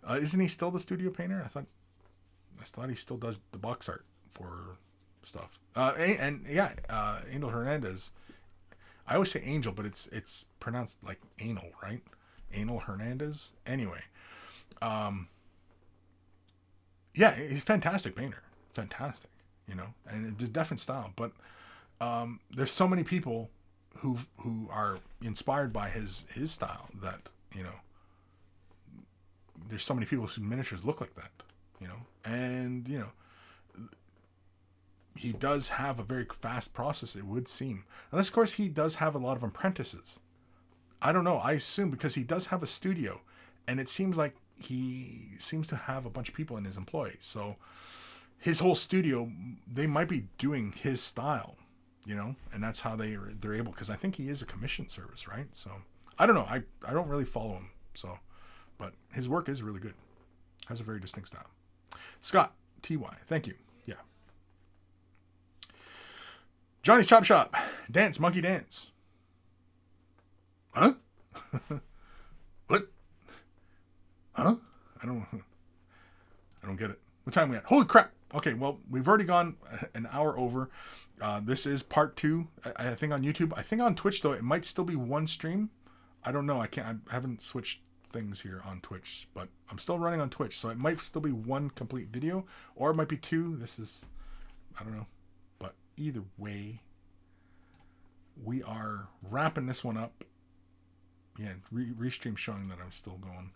Isn't he still the studio painter? I thought he still does the box art for stuff. Angel Hernandez. I always say Angel, but it's pronounced like anal, right? Anal Hernandez. Anyway, he's a fantastic painter. Fantastic, and it's a different style. But there's so many people who are inspired by his style that, there's so many people whose miniatures look like that, and, he does have a very fast process, it would seem. Unless, of course, he does have a lot of apprentices. I don't know. I assume because he does have a studio, and it seems like he seems to have a bunch of people in his employ. So his whole studio, they might be doing his style, and that's how they're able, because I think he is a commission service, right? So I don't know. I don't really follow him. So, but his work is really good. Has a very distinct style. Scott, TY, thank you. Yeah. Johnny's Chop Shop. Dance, monkey dance. Huh? What? Huh? I don't get it. What time are we at? Holy crap. Okay, well, we've already gone an hour over. This is part 2, I think, on YouTube. I think on Twitch, though, it might still be one stream. I don't know. I haven't switched things here on Twitch, but I'm still running on Twitch, so it might still be one complete video, or it might be 2. I don't know. But either way, we are wrapping this one up. Yeah, restream showing that I'm still going.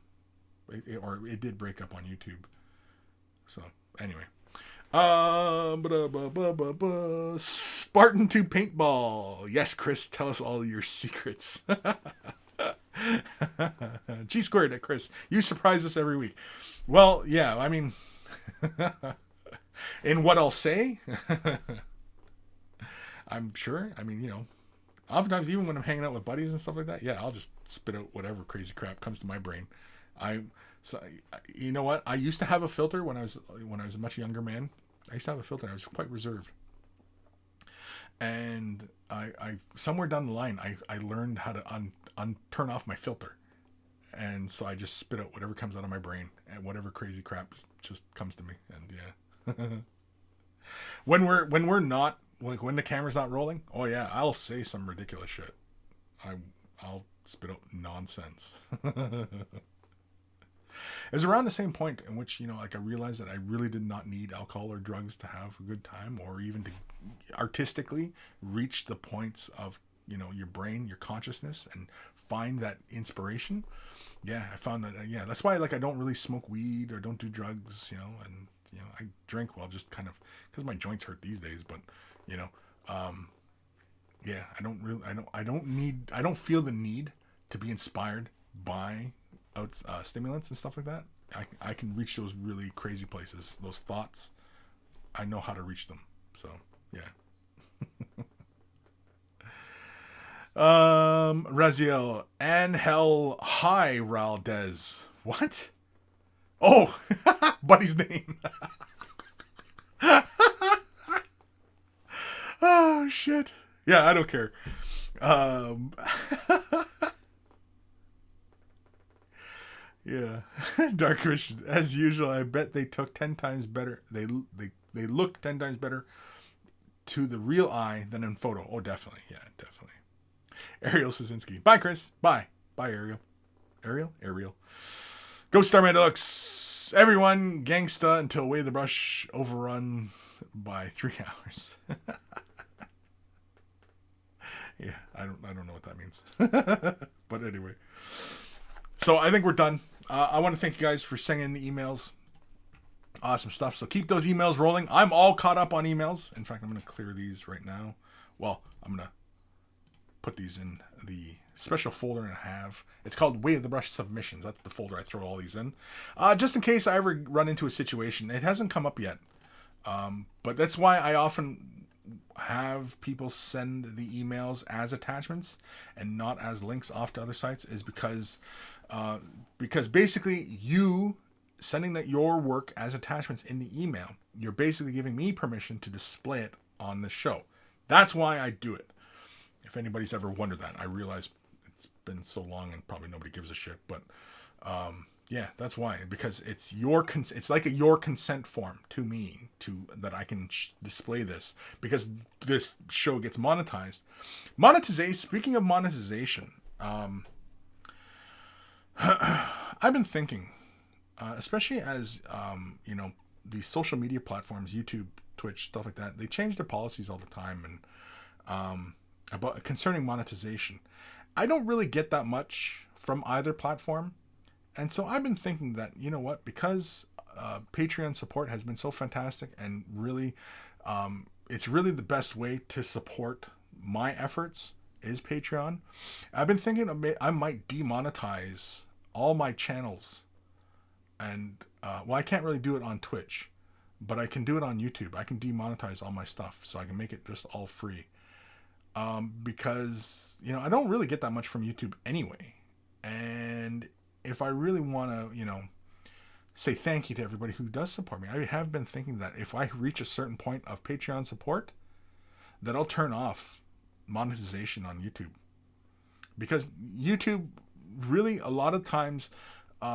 or it did break up on YouTube. So anyway, Spartan 2 paintball. Yes, Kris, tell us all your secrets. G squared at Kris. You surprise us every week. Well, yeah, I mean, in what I'll say, I'm sure. I mean, oftentimes even when I'm hanging out with buddies and stuff like that, yeah, I'll just spit out whatever crazy crap comes to my brain. So you know what? I used to have a filter when I was a much younger man. I used to have a filter. I was quite reserved, and I somewhere down the line, I learned how to turn off my filter, and so I just spit out whatever comes out of my brain and whatever crazy crap just comes to me. And yeah, when we're not, like, when the camera's not rolling, oh yeah, I'll say some ridiculous shit. I'll spit out nonsense. It was around the same point in which, like, I realized that I really did not need alcohol or drugs to have a good time, or even to artistically reach the points of, your brain, your consciousness, and find that inspiration. Yeah, I found that, yeah, that's why, like, I don't really smoke weed or don't do drugs, and, I drink, well, just kind of, because my joints hurt these days, but, yeah, I don't feel the need to be inspired by stimulants and stuff like that. I can reach those really crazy places, those thoughts. I know how to reach them. So yeah. Raziel, Angel Hi Raldez. What? Oh, buddy's name. Oh shit. Yeah, I don't care. Yeah, Dark Christian. As usual, I bet they took 10 times better. They look 10 times better to the real eye than in photo. Oh, definitely. Yeah, definitely. Ariel Sazinski. Bye, Kris. Bye. Bye, Ariel. Ariel. Ghost Star Deluxe. Everyone, gangsta until Way the Brush overrun by 3 hours. Yeah, I don't know what that means. But anyway. So I think we're done. I want to thank you guys for sending the emails. Awesome stuff. So keep those emails rolling. I'm all caught up on emails. In fact, I'm going to clear these right now. Well, I'm going to put these in the special folder and have. It's called Way of the Brush Submissions. That's the folder I throw all these in. Just in case I ever run into a situation. It hasn't come up yet. But that's why I often have people send the emails as attachments and not as links off to other sites, is because basically you sending that your work as attachments in the email, you're basically giving me permission to display it on the show. That's why I do it. If anybody's ever wondered that, I realize it's been so long and probably nobody gives a shit, but yeah, that's why, because it's it's like your consent form to me that I can display this, because this show gets monetized. Monetization. Speaking of monetization, I've been thinking, especially as these social media platforms, YouTube, Twitch, stuff like that, they change their policies all the time, and about concerning monetization, I don't really get that much from either platform. And so I've been thinking that, because Patreon support has been so fantastic, and really, it's really the best way to support my efforts is Patreon. I've been thinking I might demonetize all my channels. And, I can't really do it on Twitch, but I can do it on YouTube. I can demonetize all my stuff, so I can make it just all free. Because, I don't really get that much from YouTube anyway. And if I really want to, say thank you to everybody who does support me, I have been thinking that if I reach a certain point of Patreon support, that I'll turn off monetization on YouTube. Because YouTube, really, a lot of times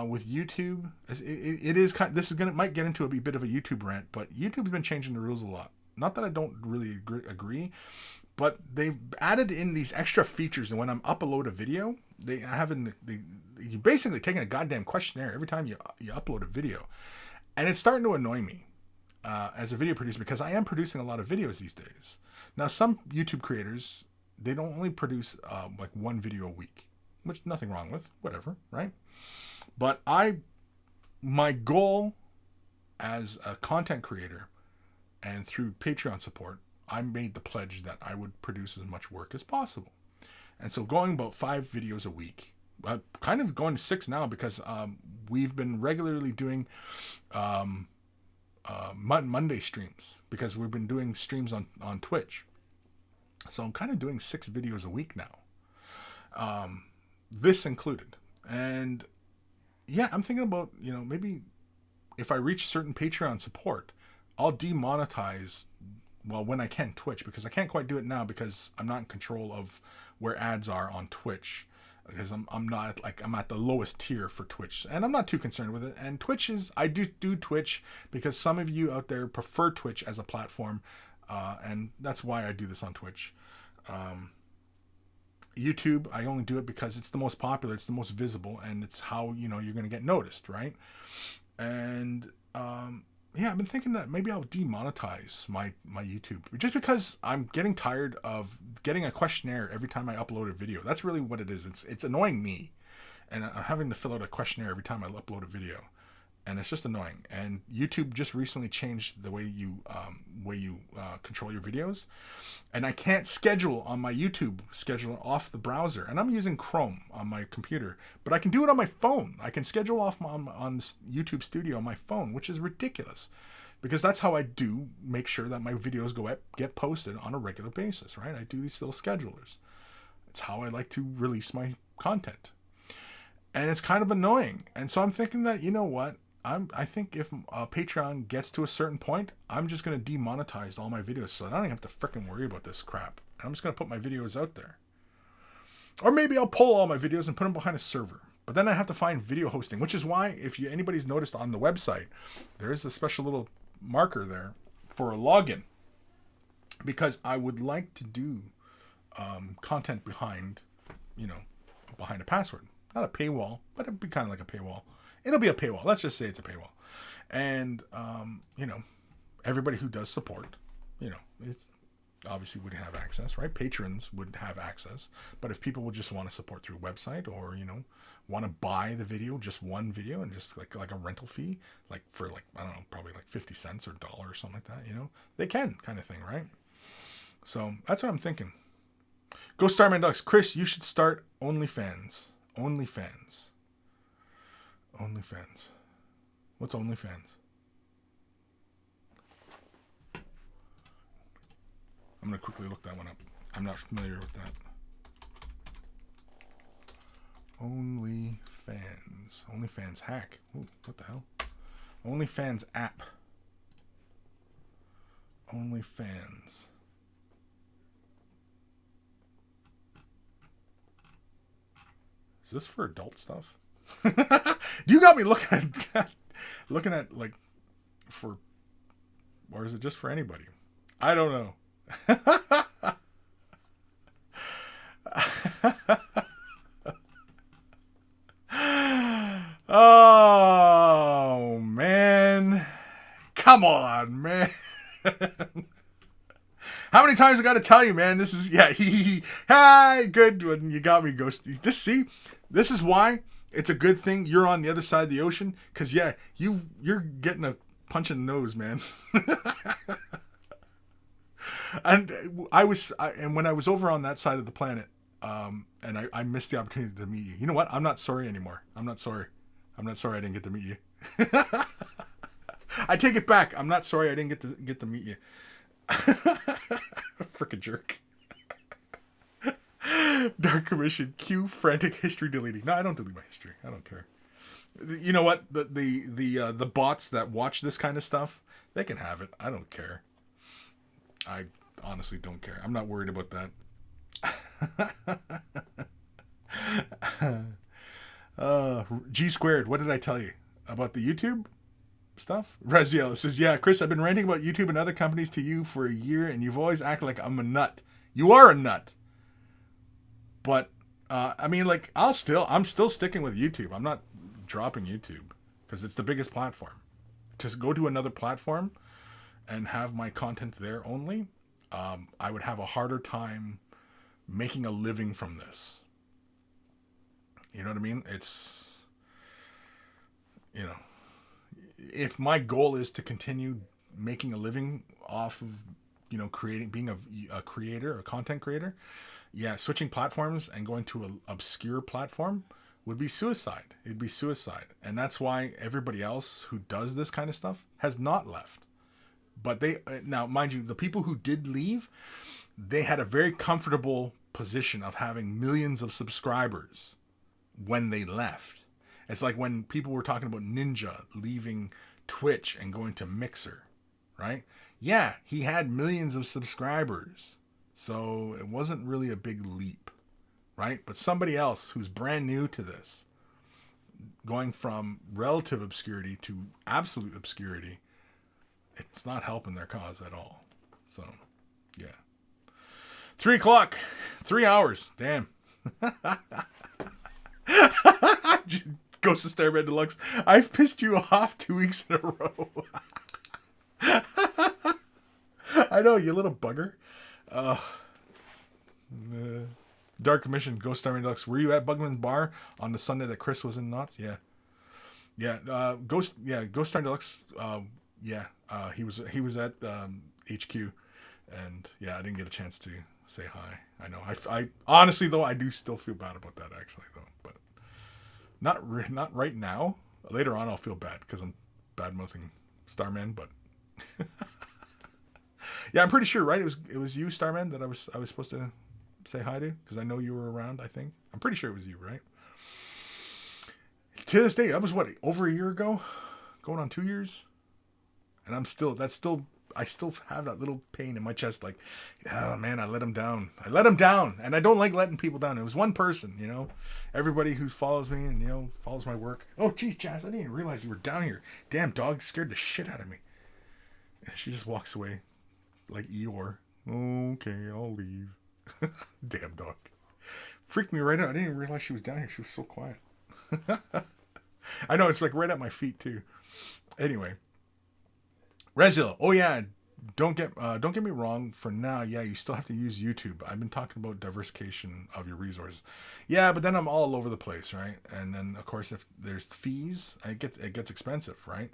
with YouTube, it is kind of, this is might get into a bit of a YouTube rant, but YouTube's been changing the rules a lot. Not that I don't really agree, but they've added in these extra features, and when I'm upload a video, you're basically taking a goddamn questionnaire every time you upload a video. And it's starting to annoy me as a video producer, because I am producing a lot of videos these days. Now, some YouTube creators, they don't only produce like one video a week, which nothing wrong with, whatever, right? But I my goal as a content creator and through Patreon support, I made the pledge that I would produce as much work as possible. And so going about 5 videos a week, kind of going to 6 now because we've been regularly doing Monday streams because we've been doing streams on Twitch. So I'm kind of doing 6 videos a week now, this included. And yeah, I'm thinking about, maybe if I reach certain Patreon support, I'll demonetize, well, when I can, Twitch, because I can't quite do it now because I'm not in control of where ads are on Twitch, because I'm not like, I'm at the lowest tier for Twitch, and I'm not too concerned with it. And Twitch is, I do Twitch because some of you out there prefer Twitch as a platform, and that's why I do this on Twitch. YouTube, I only do it because it's the most popular, it's the most visible, and it's how, you're going to get noticed, right? And yeah, I've been thinking that maybe I'll demonetize my YouTube, just because I'm getting tired of getting a questionnaire every time I upload a video. That's really what it is. It's annoying me, and I'm having to fill out a questionnaire every time I upload a video, and it's just annoying. And YouTube just recently changed the way you control your videos, and I can't schedule on my YouTube schedule off the browser, and I'm using Chrome on my computer, but I can do it on my phone. I can schedule off on YouTube Studio on my phone, which is ridiculous, because that's how I do make sure that my videos get posted on a regular basis, right? I do these little schedulers. It's how I like to release my content, and it's kind of annoying. And so I'm thinking that, you know what? I think if Patreon gets to a certain point, I'm just going to demonetize all my videos so I don't even have to freaking worry about this crap. I'm just going to put my videos out there. Or maybe I'll pull all my videos and put them behind a server. But then I have to find video hosting, which is why, if anybody's noticed on the website, there is a special little marker there for a login. Because I would like to do content behind a password. Not a paywall, but it'd be kind of like a paywall. It'll be a paywall. Let's just say it's a paywall. And, everybody who does support, it's obviously would have access, right? Patrons would have access. But if people would just want to support through a website, or, want to buy the video, just one video, and just like a rental fee, like for I don't know, probably like 50 cents or $1 or something like that, they can, kind of thing, right? So that's what I'm thinking. Go Starman Ducks. Kris, you should start OnlyFans. OnlyFans. What's OnlyFans? I'm going to quickly look that one up. I'm not familiar with that. OnlyFans. OnlyFans hack. Ooh, what the hell? OnlyFans app. OnlyFans. Is this for adult stuff? You got me looking at like for, or is it just for anybody? I don't know. Oh man, come on, man. How many times I got to tell you, man? This is hi, good one. You got me, Ghost. This is why it's a good thing you're on the other side of the ocean, because you're getting a punch in the nose, man. And when I was over on that side of the planet, and I missed the opportunity to meet you. You know what? I'm not sorry anymore. I'm not sorry I didn't get to meet you. I take it back. I'm not sorry I didn't get to meet you. Frickin' jerk. Dark Commission, Q, frantic history deleting. No, I don't delete my history. I don't care. You know what? The bots that watch this kind of stuff, they can have it. I don't care. I honestly don't care. I'm not worried about that. G squared, what did I tell you about the YouTube stuff? Raziel says, yeah, Kris, I've been ranting about YouTube and other companies to you for a year, and you've always acted like I'm a nut. You are a nut. But I'm still sticking with YouTube. I'm not dropping YouTube because it's the biggest platform. To go to another platform and have my content there only, I would have a harder time making a living from this. You know what I mean? It's, if my goal is to continue making a living off of, being a creator, a content creator, yeah, switching platforms and going to an obscure platform would be suicide. It'd be suicide. And that's why everybody else who does this kind of stuff has not left. But now, mind you, the people who did leave, they had a very comfortable position of having millions of subscribers when they left. It's like when people were talking about Ninja leaving Twitch and going to Mixer, right? Yeah, he had millions of subscribers. So it wasn't really a big leap, right? But somebody else who's brand new to this, going from relative obscurity to absolute obscurity, it's not helping their cause at all. So, yeah. 3 o'clock. 3 hours. Damn. Ghost of Starman Deluxe. I've pissed you off 2 weeks in a row. I know, you little bugger. Dark Commission, Ghost Starman Deluxe. Were you at Bugman's Bar on the Sunday that Kris was in Knots? Yeah. Yeah. Ghost Starman Deluxe. He was at HQ, and yeah, I didn't get a chance to say hi. I know. I honestly though, I do still feel bad about that actually though, but not right now. Later on, I'll feel bad because I'm bad mouthing Starman, but yeah, I'm pretty sure, right? It was you, Starman, that I was supposed to say hi to because I know you were around. I think I'm pretty sure it was you, right? To this day, that was what, over a year ago, going on 2 years. And I still have that little pain in my chest, like, oh man, I let him down. And I don't like letting people down. It was one person, everybody who follows me and, follows my work. Oh, geez, Jazz, I didn't even realize you were down here. Damn, dog scared the shit out of me. And she just walks away like Eeyore. Okay, I'll leave. Damn dog. Freaked me right out. I didn't even realize she was down here. She was so quiet. I know, it's like right at my feet too. Anyway. Rezil, oh yeah, don't get me wrong. For now, yeah, you still have to use YouTube. I've been talking about diversification of your resources. Yeah, but then I'm all over the place, right? And then of course, if there's fees, it gets expensive, right?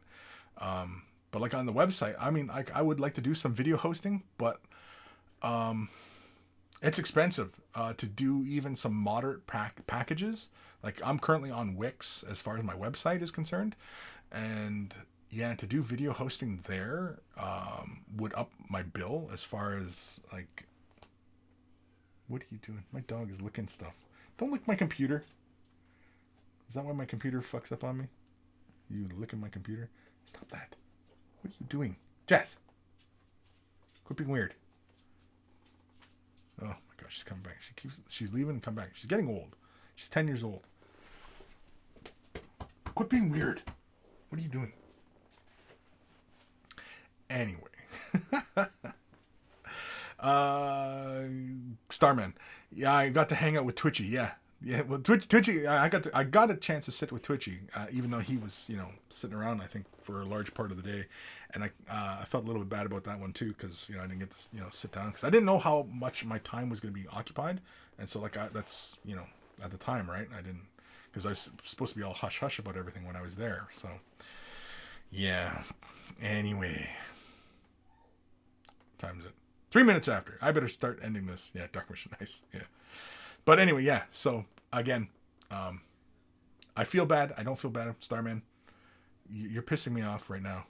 But like on the website, I mean, I would like to do some video hosting, but it's expensive to do even some moderate packages. Like I'm currently on Wix as far as my website is concerned, and yeah, to do video hosting there would up my bill as far as like, what are you doing? My dog is licking stuff. Don't lick my computer. Is that why my computer fucks up on me? You licking my computer? Stop that. What are you doing? Jess! Quit being weird. Oh my gosh, she's coming back. She's leaving and come back. She's getting old. She's 10 years old. Quit being weird. What are you doing? Anyway. Starman. Yeah, I got to hang out with Twitchy. Yeah. Well, Twitchy, I got a chance to sit with Twitchy, even though he was, sitting around, I think, for a large part of the day. And I felt a little bit bad about that one too, because, I didn't get to, sit down, because I didn't know how much my time was going to be occupied. And so, that's, at the time, right? I didn't, because I was supposed to be all hush-hush about everything when I was there. So, yeah. Anyway. What time is it? 3 minutes after. I better start ending this. Yeah, Dark Mission, nice. Yeah. But anyway, yeah. So, again, I feel bad. I don't feel bad, Starman. You're pissing me off right now.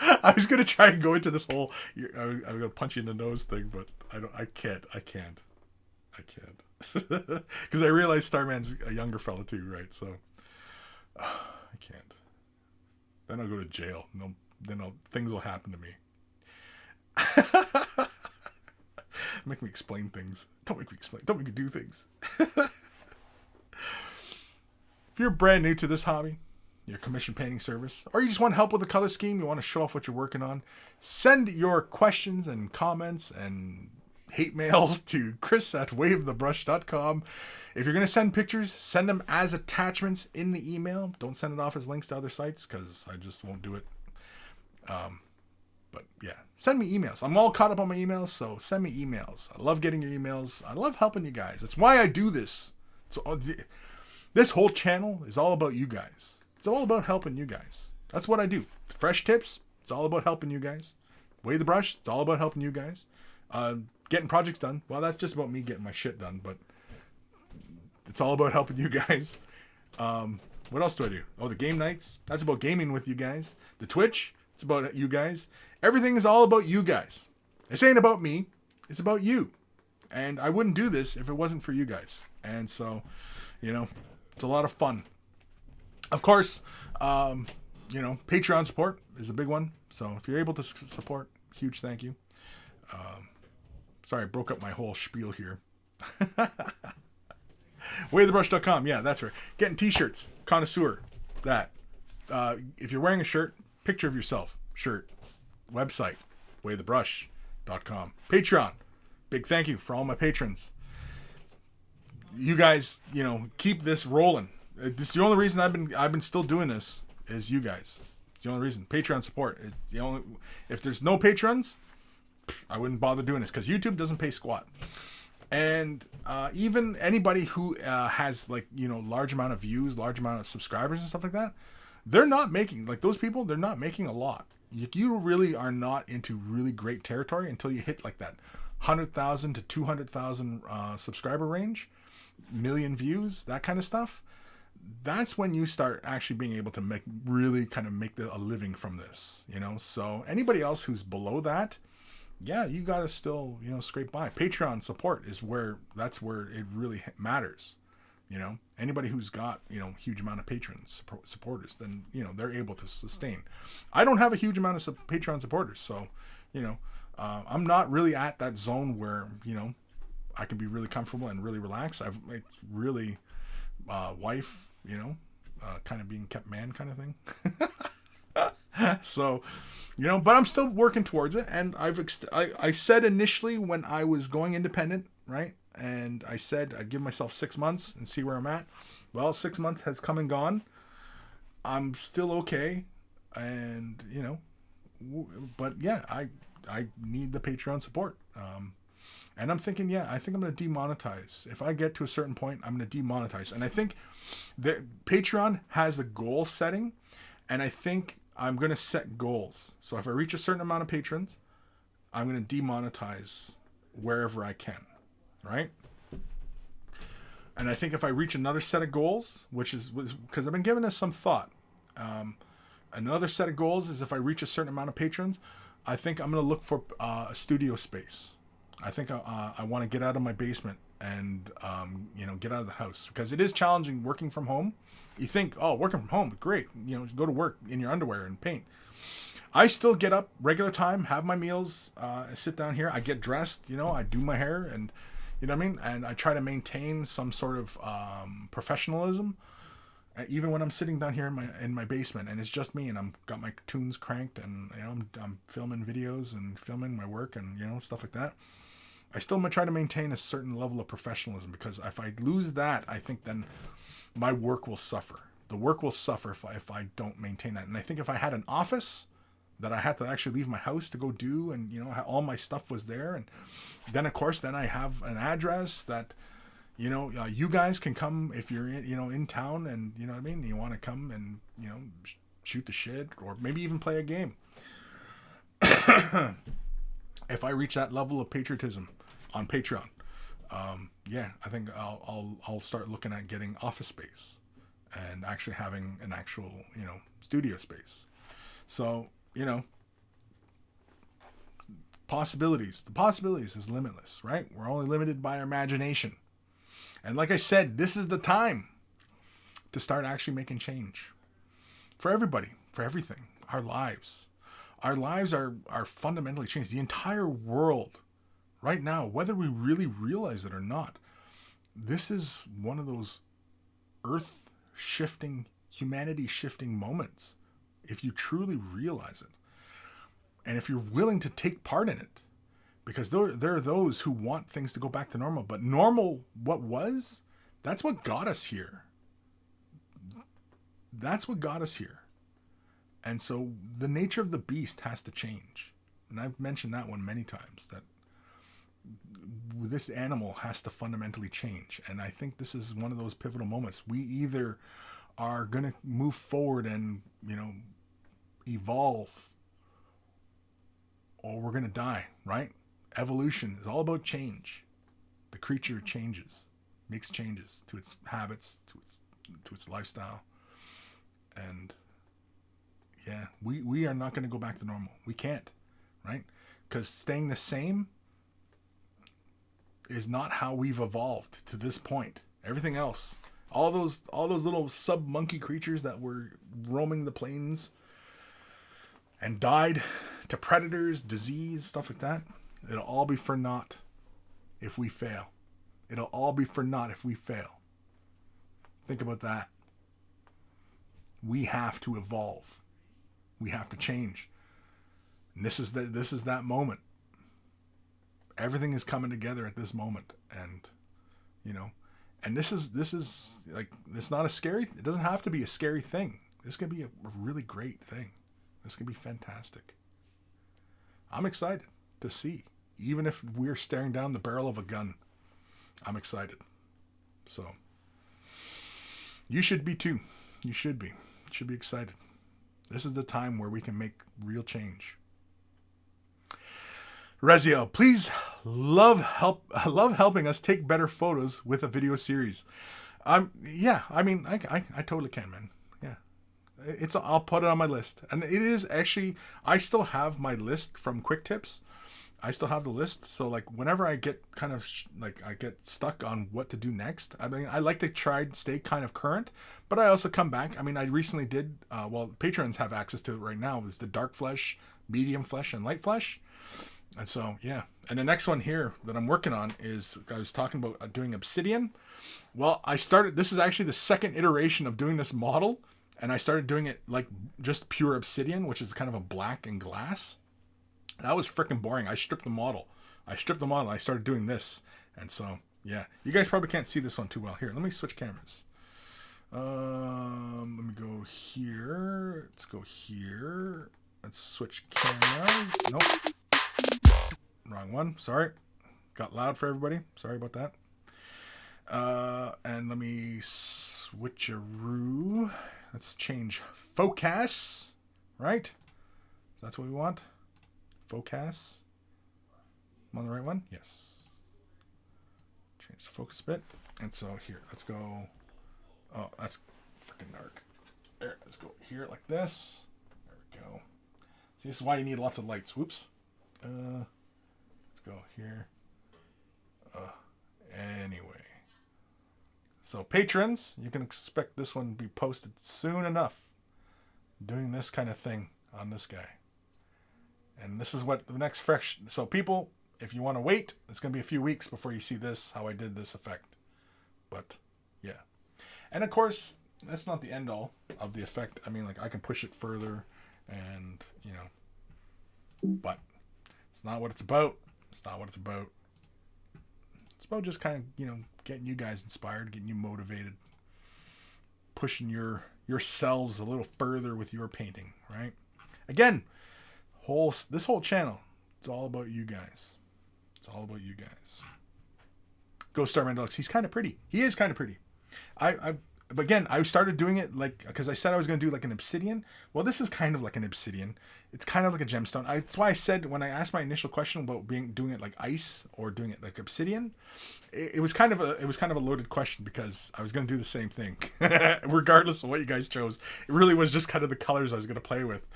I was going to try and go into this whole, I'm going to punch you in the nose thing, but I can't. Because I realize Starman's a younger fella too, right? So, I can't. Then I'll go to jail. Things will happen to me. Make me explain things. Don't make me explain. Don't make me do things. If you're brand new to this hobby, your commission painting service, or you just want help with the color scheme, you want to show off what you're working on, send your questions and comments and hate mail to Kris@wavethebrush.com. If you're going to send pictures, send them as attachments in the email. Don't send it off as links to other sites, because I just won't do it. But yeah, send me emails. I'm all caught up on my emails, so send me emails. I love getting your emails. I love helping you guys. That's why I do this. So this whole channel is all about you guys. It's all about helping you guys. That's what I do. Fresh tips. It's all about helping you guys. Way the brush. It's all about helping you guys. Getting projects done. Well, that's just about me getting my shit done, but it's all about helping you guys. What else do I do? Oh, the game nights. That's about gaming with you guys. The Twitch. It's about you guys. Everything is all about you guys. This ain't about me. It's about you. And I wouldn't do this if it wasn't for you guys. And so, it's a lot of fun. Of course, Patreon support is a big one. So if you're able to support, huge thank you. Sorry, I broke up my whole spiel here. Waythebrush.com. Yeah, that's right. Getting t-shirts. Connoisseur. That. If you're wearing a shirt, picture of yourself. Shirt. Website. Waythebrush.com. Patreon. Big thank you for all my patrons. You guys, keep this rolling. This is the only reason I've been still doing this is you guys. It's the only reason. Patreon support. It's the only. If there's no patrons, I wouldn't bother doing this because YouTube doesn't pay squat. And even anybody who has large amount of views, large amount of subscribers and stuff like that, they're not making those people. They're not making a lot. You really are not into really great territory until you hit that 100,000 to 200,000 subscriber range, million views, that kind of stuff. That's when you start actually being able to make a living from this. So anybody else who's below that, yeah, you gotta still scrape by. Patreon support is that's where it really matters. Anybody who's got huge amount of patrons supporters, then they're able to sustain. I don't have a huge amount of Patreon supporters, so I'm not really at that zone where I can be really comfortable and really relaxed. It's really wife, kind of being kept man kind of thing. So, but I'm still working towards it. And I said initially when I was going independent, right? And I said I'd give myself 6 months and see where I'm at. Well, 6 months has come and gone. I'm still okay. And, but yeah, I need the Patreon support. And I'm thinking, I think I'm going to demonetize. If I get to a certain point, I'm going to demonetize. And I think that Patreon has a goal setting, and I think I'm going to set goals. So if I reach a certain amount of patrons, I'm going to demonetize wherever I can, right? And I think if I reach another set of goals, which is because I've been giving this some thought, another set of goals is if I reach a certain amount of patrons, I think I'm going to look for a studio space. I think I want to get out of my basement and, get out of the house because it is challenging working from home. You think, working from home, great. Go to work in your underwear and paint. I still get up regular time, have my meals, I sit down here. I get dressed, I do my hair and, you know what I mean? And I try to maintain some sort of professionalism, even when I'm sitting down here in my basement and it's just me and I'm got my tunes cranked and, I'm filming videos and filming my work and, stuff like that. I still try to maintain a certain level of professionalism because if I lose that, I think then my work will suffer. The work will suffer if I don't maintain that. And I think if I had an office that I had to actually leave my house to go do and, all my stuff was there. And then, of course, then I have an address that, you guys can come if you're, in town and, you know what I mean? You want to come and, shoot the shit or maybe even play a game. If I reach that level of patriotism on Patreon, I think I'll start looking at getting office space and actually having an actual, studio space. So, possibilities. The possibilities is limitless, right? We're only limited by our imagination. And like I said, this is the time to start actually making change for everybody, for everything, our lives. Our lives are fundamentally changed. The entire world right now, whether we really realize it or not, this is one of those earth-shifting, humanity-shifting moments, if you truly realize it. And if you're willing to take part in it. Because there are those who want things to go back to normal. But normal, what was, that's what got us here. That's what got us here. And so the nature of the beast has to change. And I've mentioned that one many times, that this animal has to fundamentally change. And I think this is one of those pivotal moments. We either are going to move forward and, evolve, or we're going to die, right? Evolution is all about change. The creature changes, makes changes to its habits, to its lifestyle. And yeah, we are not going to go back to normal. We can't, right? Because staying the same is not how we've evolved to this point. Everything else, all those little sub monkey creatures that were roaming the plains and died to predators, disease, stuff like that, it'll all be for naught if we fail. It'll all be for naught if we fail. Think about that. We have to evolve. We have to change. And this is that moment. Everything is coming together at this moment, and and this is like, it's not a scary. It doesn't have to be a scary thing. This can be a really great thing. This can be fantastic. I'm excited to see, even if we're staring down the barrel of a gun. I'm excited. So you should be too. You should be. You should be excited. This is the time where we can make real change. Rezio, please love helping us take better photos with a video series. Yeah, I mean, I totally can, man. Yeah, I'll put it on my list, and it is actually, I still have my list from Quick Tips. I still have the list, so like whenever I get kind of I get stuck on what to do next. I mean, I like to try and stay kind of current, but I also come back. I mean, I recently did. Patrons have access to it right now. Is the dark flesh, medium flesh, and light flesh. And so, yeah. And the next one here that I'm working on is, I was talking about doing obsidian. Well, this is actually the second iteration of doing this model. And I started doing it like just pure obsidian, which is kind of a black and glass. That was freaking boring. I stripped the model. I started doing this. And so, yeah. You guys probably can't see this one too well. Here, let me switch cameras. Let me go here. Let's go here. Let's switch cameras. Nope. Wrong one. Sorry. Got loud for everybody. Sorry about that. And let me switcheroo. Let's change focus. Right? That's what we want. Focus. I'm on the right one? Yes. Change the focus a bit. And so here, let's go. Oh, that's freaking dark. There, let's go here like this. There we go. See, this is why you need lots of lights. Whoops. Let's go here. Anyway. So patrons, you can expect this one to be posted soon enough. Doing this kind of thing on this guy. And this is what the next fresh... So people, if you want to wait, it's going to be a few weeks before you see this, how I did this effect. But, yeah. And of course, that's not the end all of the effect. I mean, like, I can push it further and, but it's not what it's about. It's not what it's about. It's about just kind of, getting you guys inspired, getting you motivated, pushing yourselves a little further with your painting, right? Again, this whole channel, it's all about you guys. It's all about you guys. Ghost Star Mandalux, he's kind of pretty. He is kind of pretty. But again, I started doing it because I said I was going to do like an obsidian. Well, this is kind of like an obsidian. It's kind of like a gemstone. That's why I said, when I asked my initial question about doing it like ice or doing it like obsidian, it was kind of a loaded question, because I was going to do the same thing, regardless of what you guys chose. It really was just kind of the colors I was going to play with,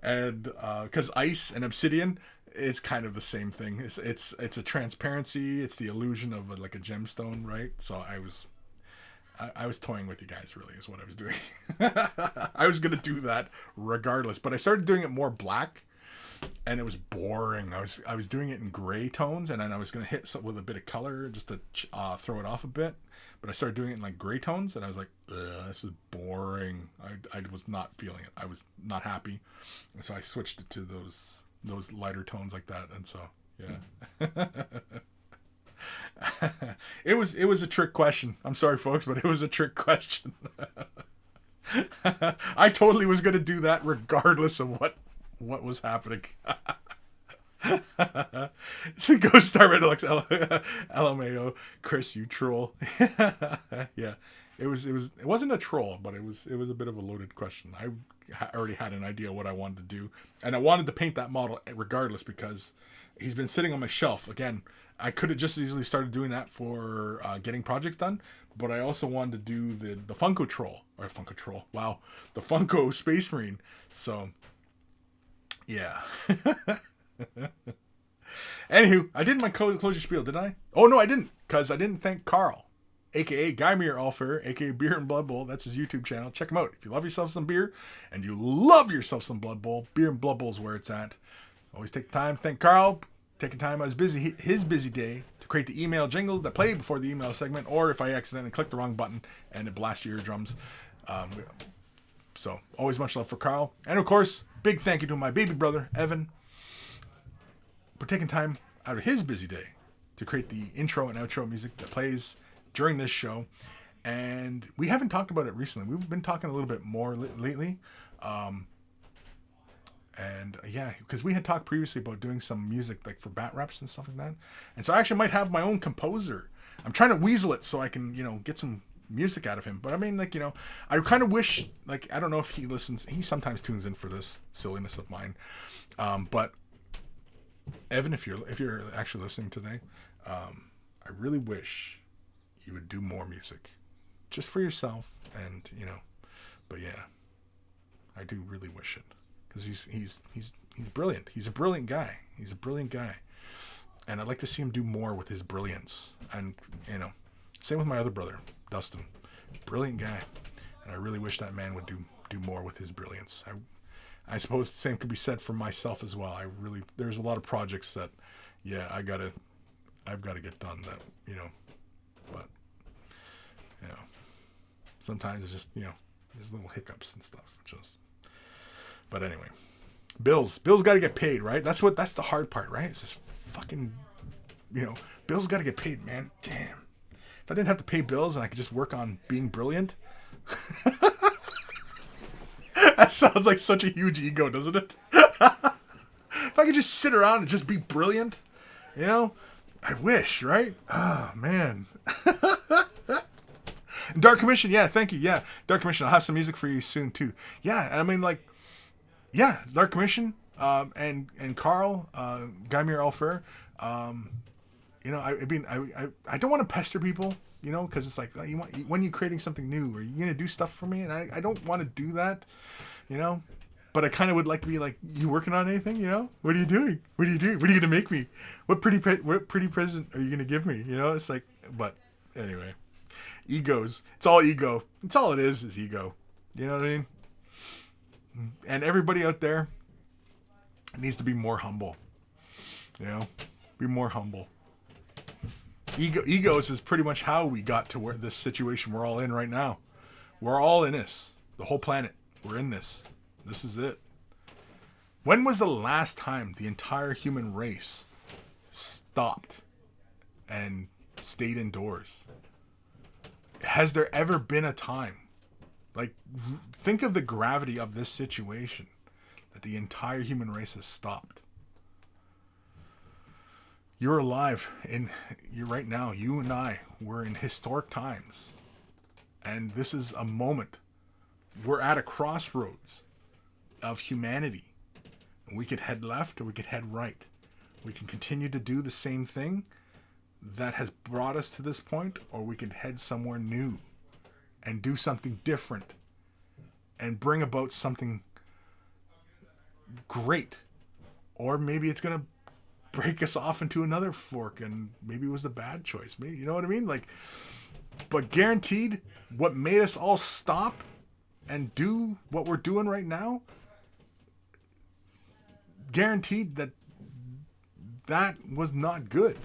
and because ice and obsidian, it's kind of the same thing. It's a transparency. It's the illusion of like a gemstone, right? So I was toying with you guys, really, is what I was doing. I was going to do that regardless, but I started doing it more black, and it was boring. I was doing it in gray tones, and then I was going to hit with a bit of color just to throw it off a bit, but I started doing it in like gray tones, and I was like, this is boring. I was not feeling it. I was not happy, and so I switched it to those lighter tones like that, and so, yeah. It was a trick question. I'm sorry, folks, but it was a trick question. I totally was going to do that regardless of what was happening. Ghost Star Redlux, LMAO, Kris, you troll. Yeah. It wasn't a troll, but it was a bit of a loaded question. I already had an idea what I wanted to do, and I wanted to paint that model regardless because he's been sitting on my shelf. Again, I could have just easily started doing that for getting projects done, but I also wanted to do the Funko Troll or Funko Troll. Wow, the Funko Space Marine. So yeah. Anywho, I did my closure spiel, did I? Oh no, I didn't, because I didn't thank Carl, aka Guymere Alfair, aka Beer and Blood Bowl. That's his YouTube channel. Check him out. If you love yourself some beer and you love yourself some Blood Bowl, Beer and Blood Bowl is where it's at. Always take the time. Thank Carl. Taking time out of his busy day to create the email jingles that play before the email segment, or if I accidentally click the wrong button and it blasts your eardrums. So always much love for Carl, and of course, big thank you to my baby brother Evan for taking time out of his busy day to create the intro and outro music that plays during this show. And we haven't talked about it recently. We've been talking a little bit more lately. And yeah, because we had talked previously about doing some music like for bat reps and stuff like that. And so I actually might have my own composer. I'm trying to weasel it so I can, get some music out of him. But I mean, I kind of wish, I don't know if he listens. He sometimes tunes in for this silliness of mine. But Evan, if you're actually listening today, I really wish you would do more music, just for yourself, and But yeah, I do really wish it, because he's brilliant. He's a brilliant guy. And I'd like to see him do more with his brilliance. And same with my other brother, Dustin, brilliant guy, and I really wish that man would do more with his brilliance. I suppose the same could be said for myself as well. There's a lot of projects that, I've got to get done that, but, sometimes it's just, there's little hiccups and stuff. But anyway, bills got to get paid, right? That's the hard part, right? It's just fucking, bills got to get paid, man. Damn. If I didn't have to pay bills and I could just work on being brilliant. That sounds like such a huge ego, doesn't it? If I could just sit around and just be brilliant, I wish, right? Oh, man. Dark Commission, yeah, thank you. Yeah, Dark Commission, I'll have some music for you soon, too. Yeah, and I mean, Dark Commission, and Carl, Guymere Alfair, I don't want to pester people, because it's like, when you're creating something new, are you going to do stuff for me? And I don't want to do that, but I kind of would like to be like, you working on anything, What are you doing? What are you doing? What are you going to make me? What pretty present are you going to give me? It's like, but anyway, egos. It's all ego. It's all it is ego. You know what I mean? And everybody out there needs to be more humble. Be more humble. Egos is pretty much how we got to where this situation we're all in right now. We're all in this. The whole planet. We're in this. This is it. When was the last time the entire human race stopped and stayed indoors? Has there ever been a time? Think of the gravity of this situation, that the entire human race has stopped. You're alive, and you're right now, you and I, we're in historic times. And this is a moment. We're at a crossroads of humanity. And we could head left or we could head right. We can continue to do the same thing that has brought us to this point, or we could head somewhere new and do something different and bring about something great. Or maybe it's going to break us off into another fork, and maybe it was the bad choice. Maybe, you know what I mean? But guaranteed, what made us all stop and do what we're doing right now, guaranteed that was not good.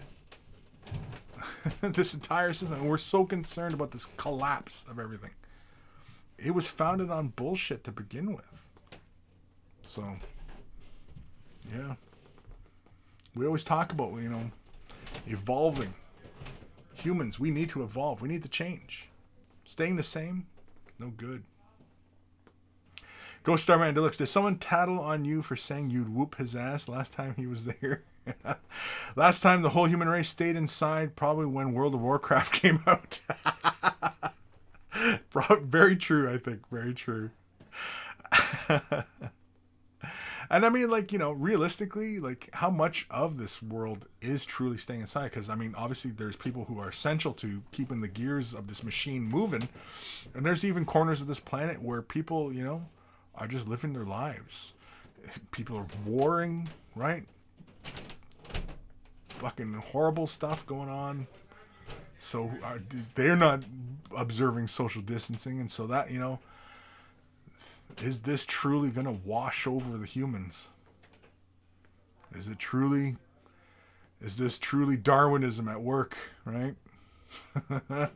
This entire system, and we're so concerned about this collapse of everything. It was founded on bullshit to begin with. So, yeah. We always talk about, evolving. Humans, we need to evolve. We need to change. Staying the same, no good. Ghost Starman Deluxe, did someone tattle on you for saying you'd whoop his ass last time he was there? Last time the whole human race stayed inside, probably when World of Warcraft came out. Very true, I think. Very true. And I mean, like, realistically, like, how much of this world is truly staying inside? Because, I mean, obviously there's people who are essential to keeping the gears of this machine moving. And there's even corners of this planet where people, are just living their lives. People are warring, right? Fucking horrible stuff going on. So they're not observing social distancing. And so that, is this truly going to wash over the humans? Is this truly Darwinism at work, right?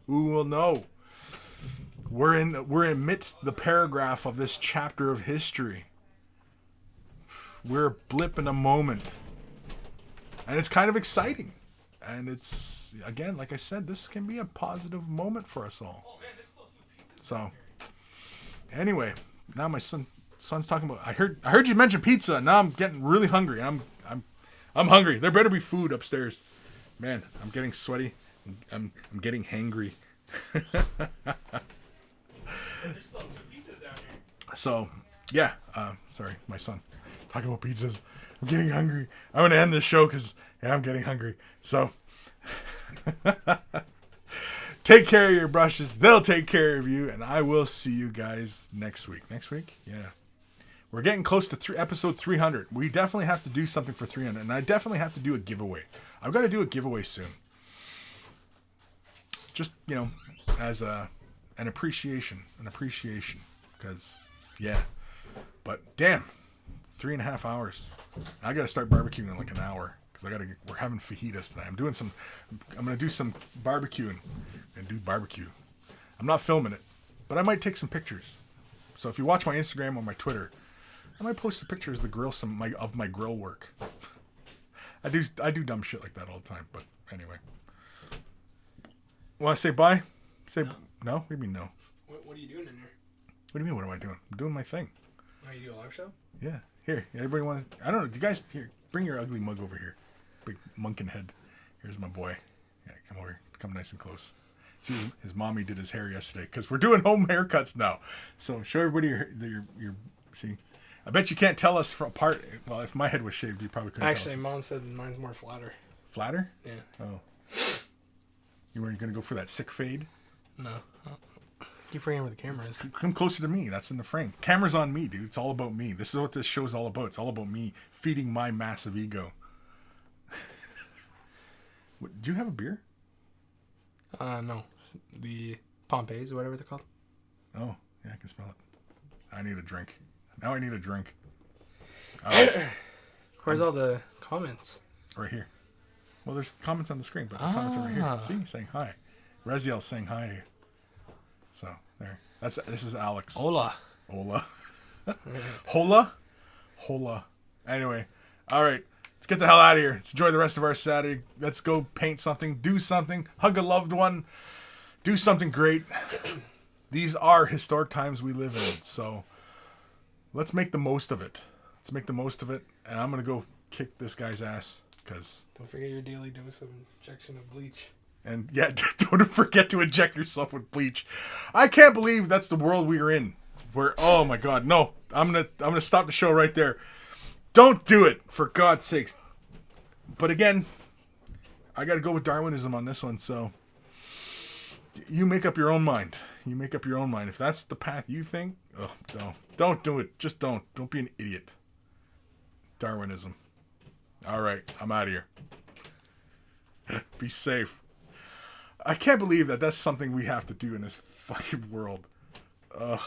Who will know? We're amidst the paragraph of this chapter of history. We're a blip in a moment. And it's kind of exciting. And it's, again, like I said, this can be a positive moment for us all. So, anyway, now my son's talking about. I heard you mention pizza. Now I'm getting really hungry. I'm hungry. There better be food upstairs. Man, I'm getting sweaty. I'm getting hangry. So, yeah. Sorry, my son. Talking about pizzas. I'm getting hungry. I'm going to end this show because I'm getting hungry. So, take care of your brushes. They'll take care of you. And I will see you guys next week. Next week? Yeah. We're getting close to episode 300. We definitely have to do something for 300. And I definitely have to do a giveaway. I've got to do a giveaway soon. Just, as an appreciation. Because, yeah. But, damn. 3.5 hours. I got to start barbecuing in like an hour. Because we're having fajitas tonight. I'm going to do some barbecuing. And do barbecue. I'm not filming it. But I might take some pictures. So if you watch my Instagram or my Twitter, I might post the pictures of the grill, of my grill work. I do dumb shit like that all the time. But anyway. Want to say bye? No? What do you mean no? What are you doing in there? What do you mean, what am I doing? I'm doing my thing. Oh, you do a live show? Yeah. Here. Everybody want to... I don't know. Do you guys... Here. Bring your ugly mug over here. Big monkin head. Here's my boy. Yeah, come over. Come nice and close. See, his mommy did his hair yesterday. Because we're doing home haircuts now. So show everybody your... See? I bet you can't tell us from apart. Well, if my head was shaved, you probably couldn't Actually, tell us. Mom said mine's more flatter. Flatter? Yeah. Oh. You weren't going to go for that sick fade? No. Keep forgetting where the camera is. Come closer to me. That's in the frame. Camera's on me, dude. It's all about me. This is what this show's all about. It's all about me feeding my massive ego. Do you have a beer? No. The Pompeii's or whatever they're called. Oh, yeah, I can smell it. I need a drink. Now I need a drink. Right. Where's all the comments? Right here. Well, there's comments on the screen, but the comments are right here. See, saying hi. Raziel's saying hi to you. So there. This is Alex. Hola. Hola. Anyway, all right. Let's get the hell out of here. Let's enjoy the rest of our Saturday. Let's go paint something, do something, hug a loved one, do something great. These are historic times we live in, so let's make the most of it. And I'm gonna go kick this guy's ass because. Don't forget your daily dose of injection of bleach. And yeah, don't forget to inject yourself with bleach. I can't believe that's the world we are in. Where, oh my God, no! I'm gonna stop the show right there. Don't do it, for God's sakes. But again, I got to go with Darwinism on this one. So you make up your own mind. If that's the path you think, oh no, don't do it. Just don't. Don't be an idiot. Darwinism. All right, I'm out of here. Be safe. I can't believe that that's something we have to do in this fucking world. Ugh.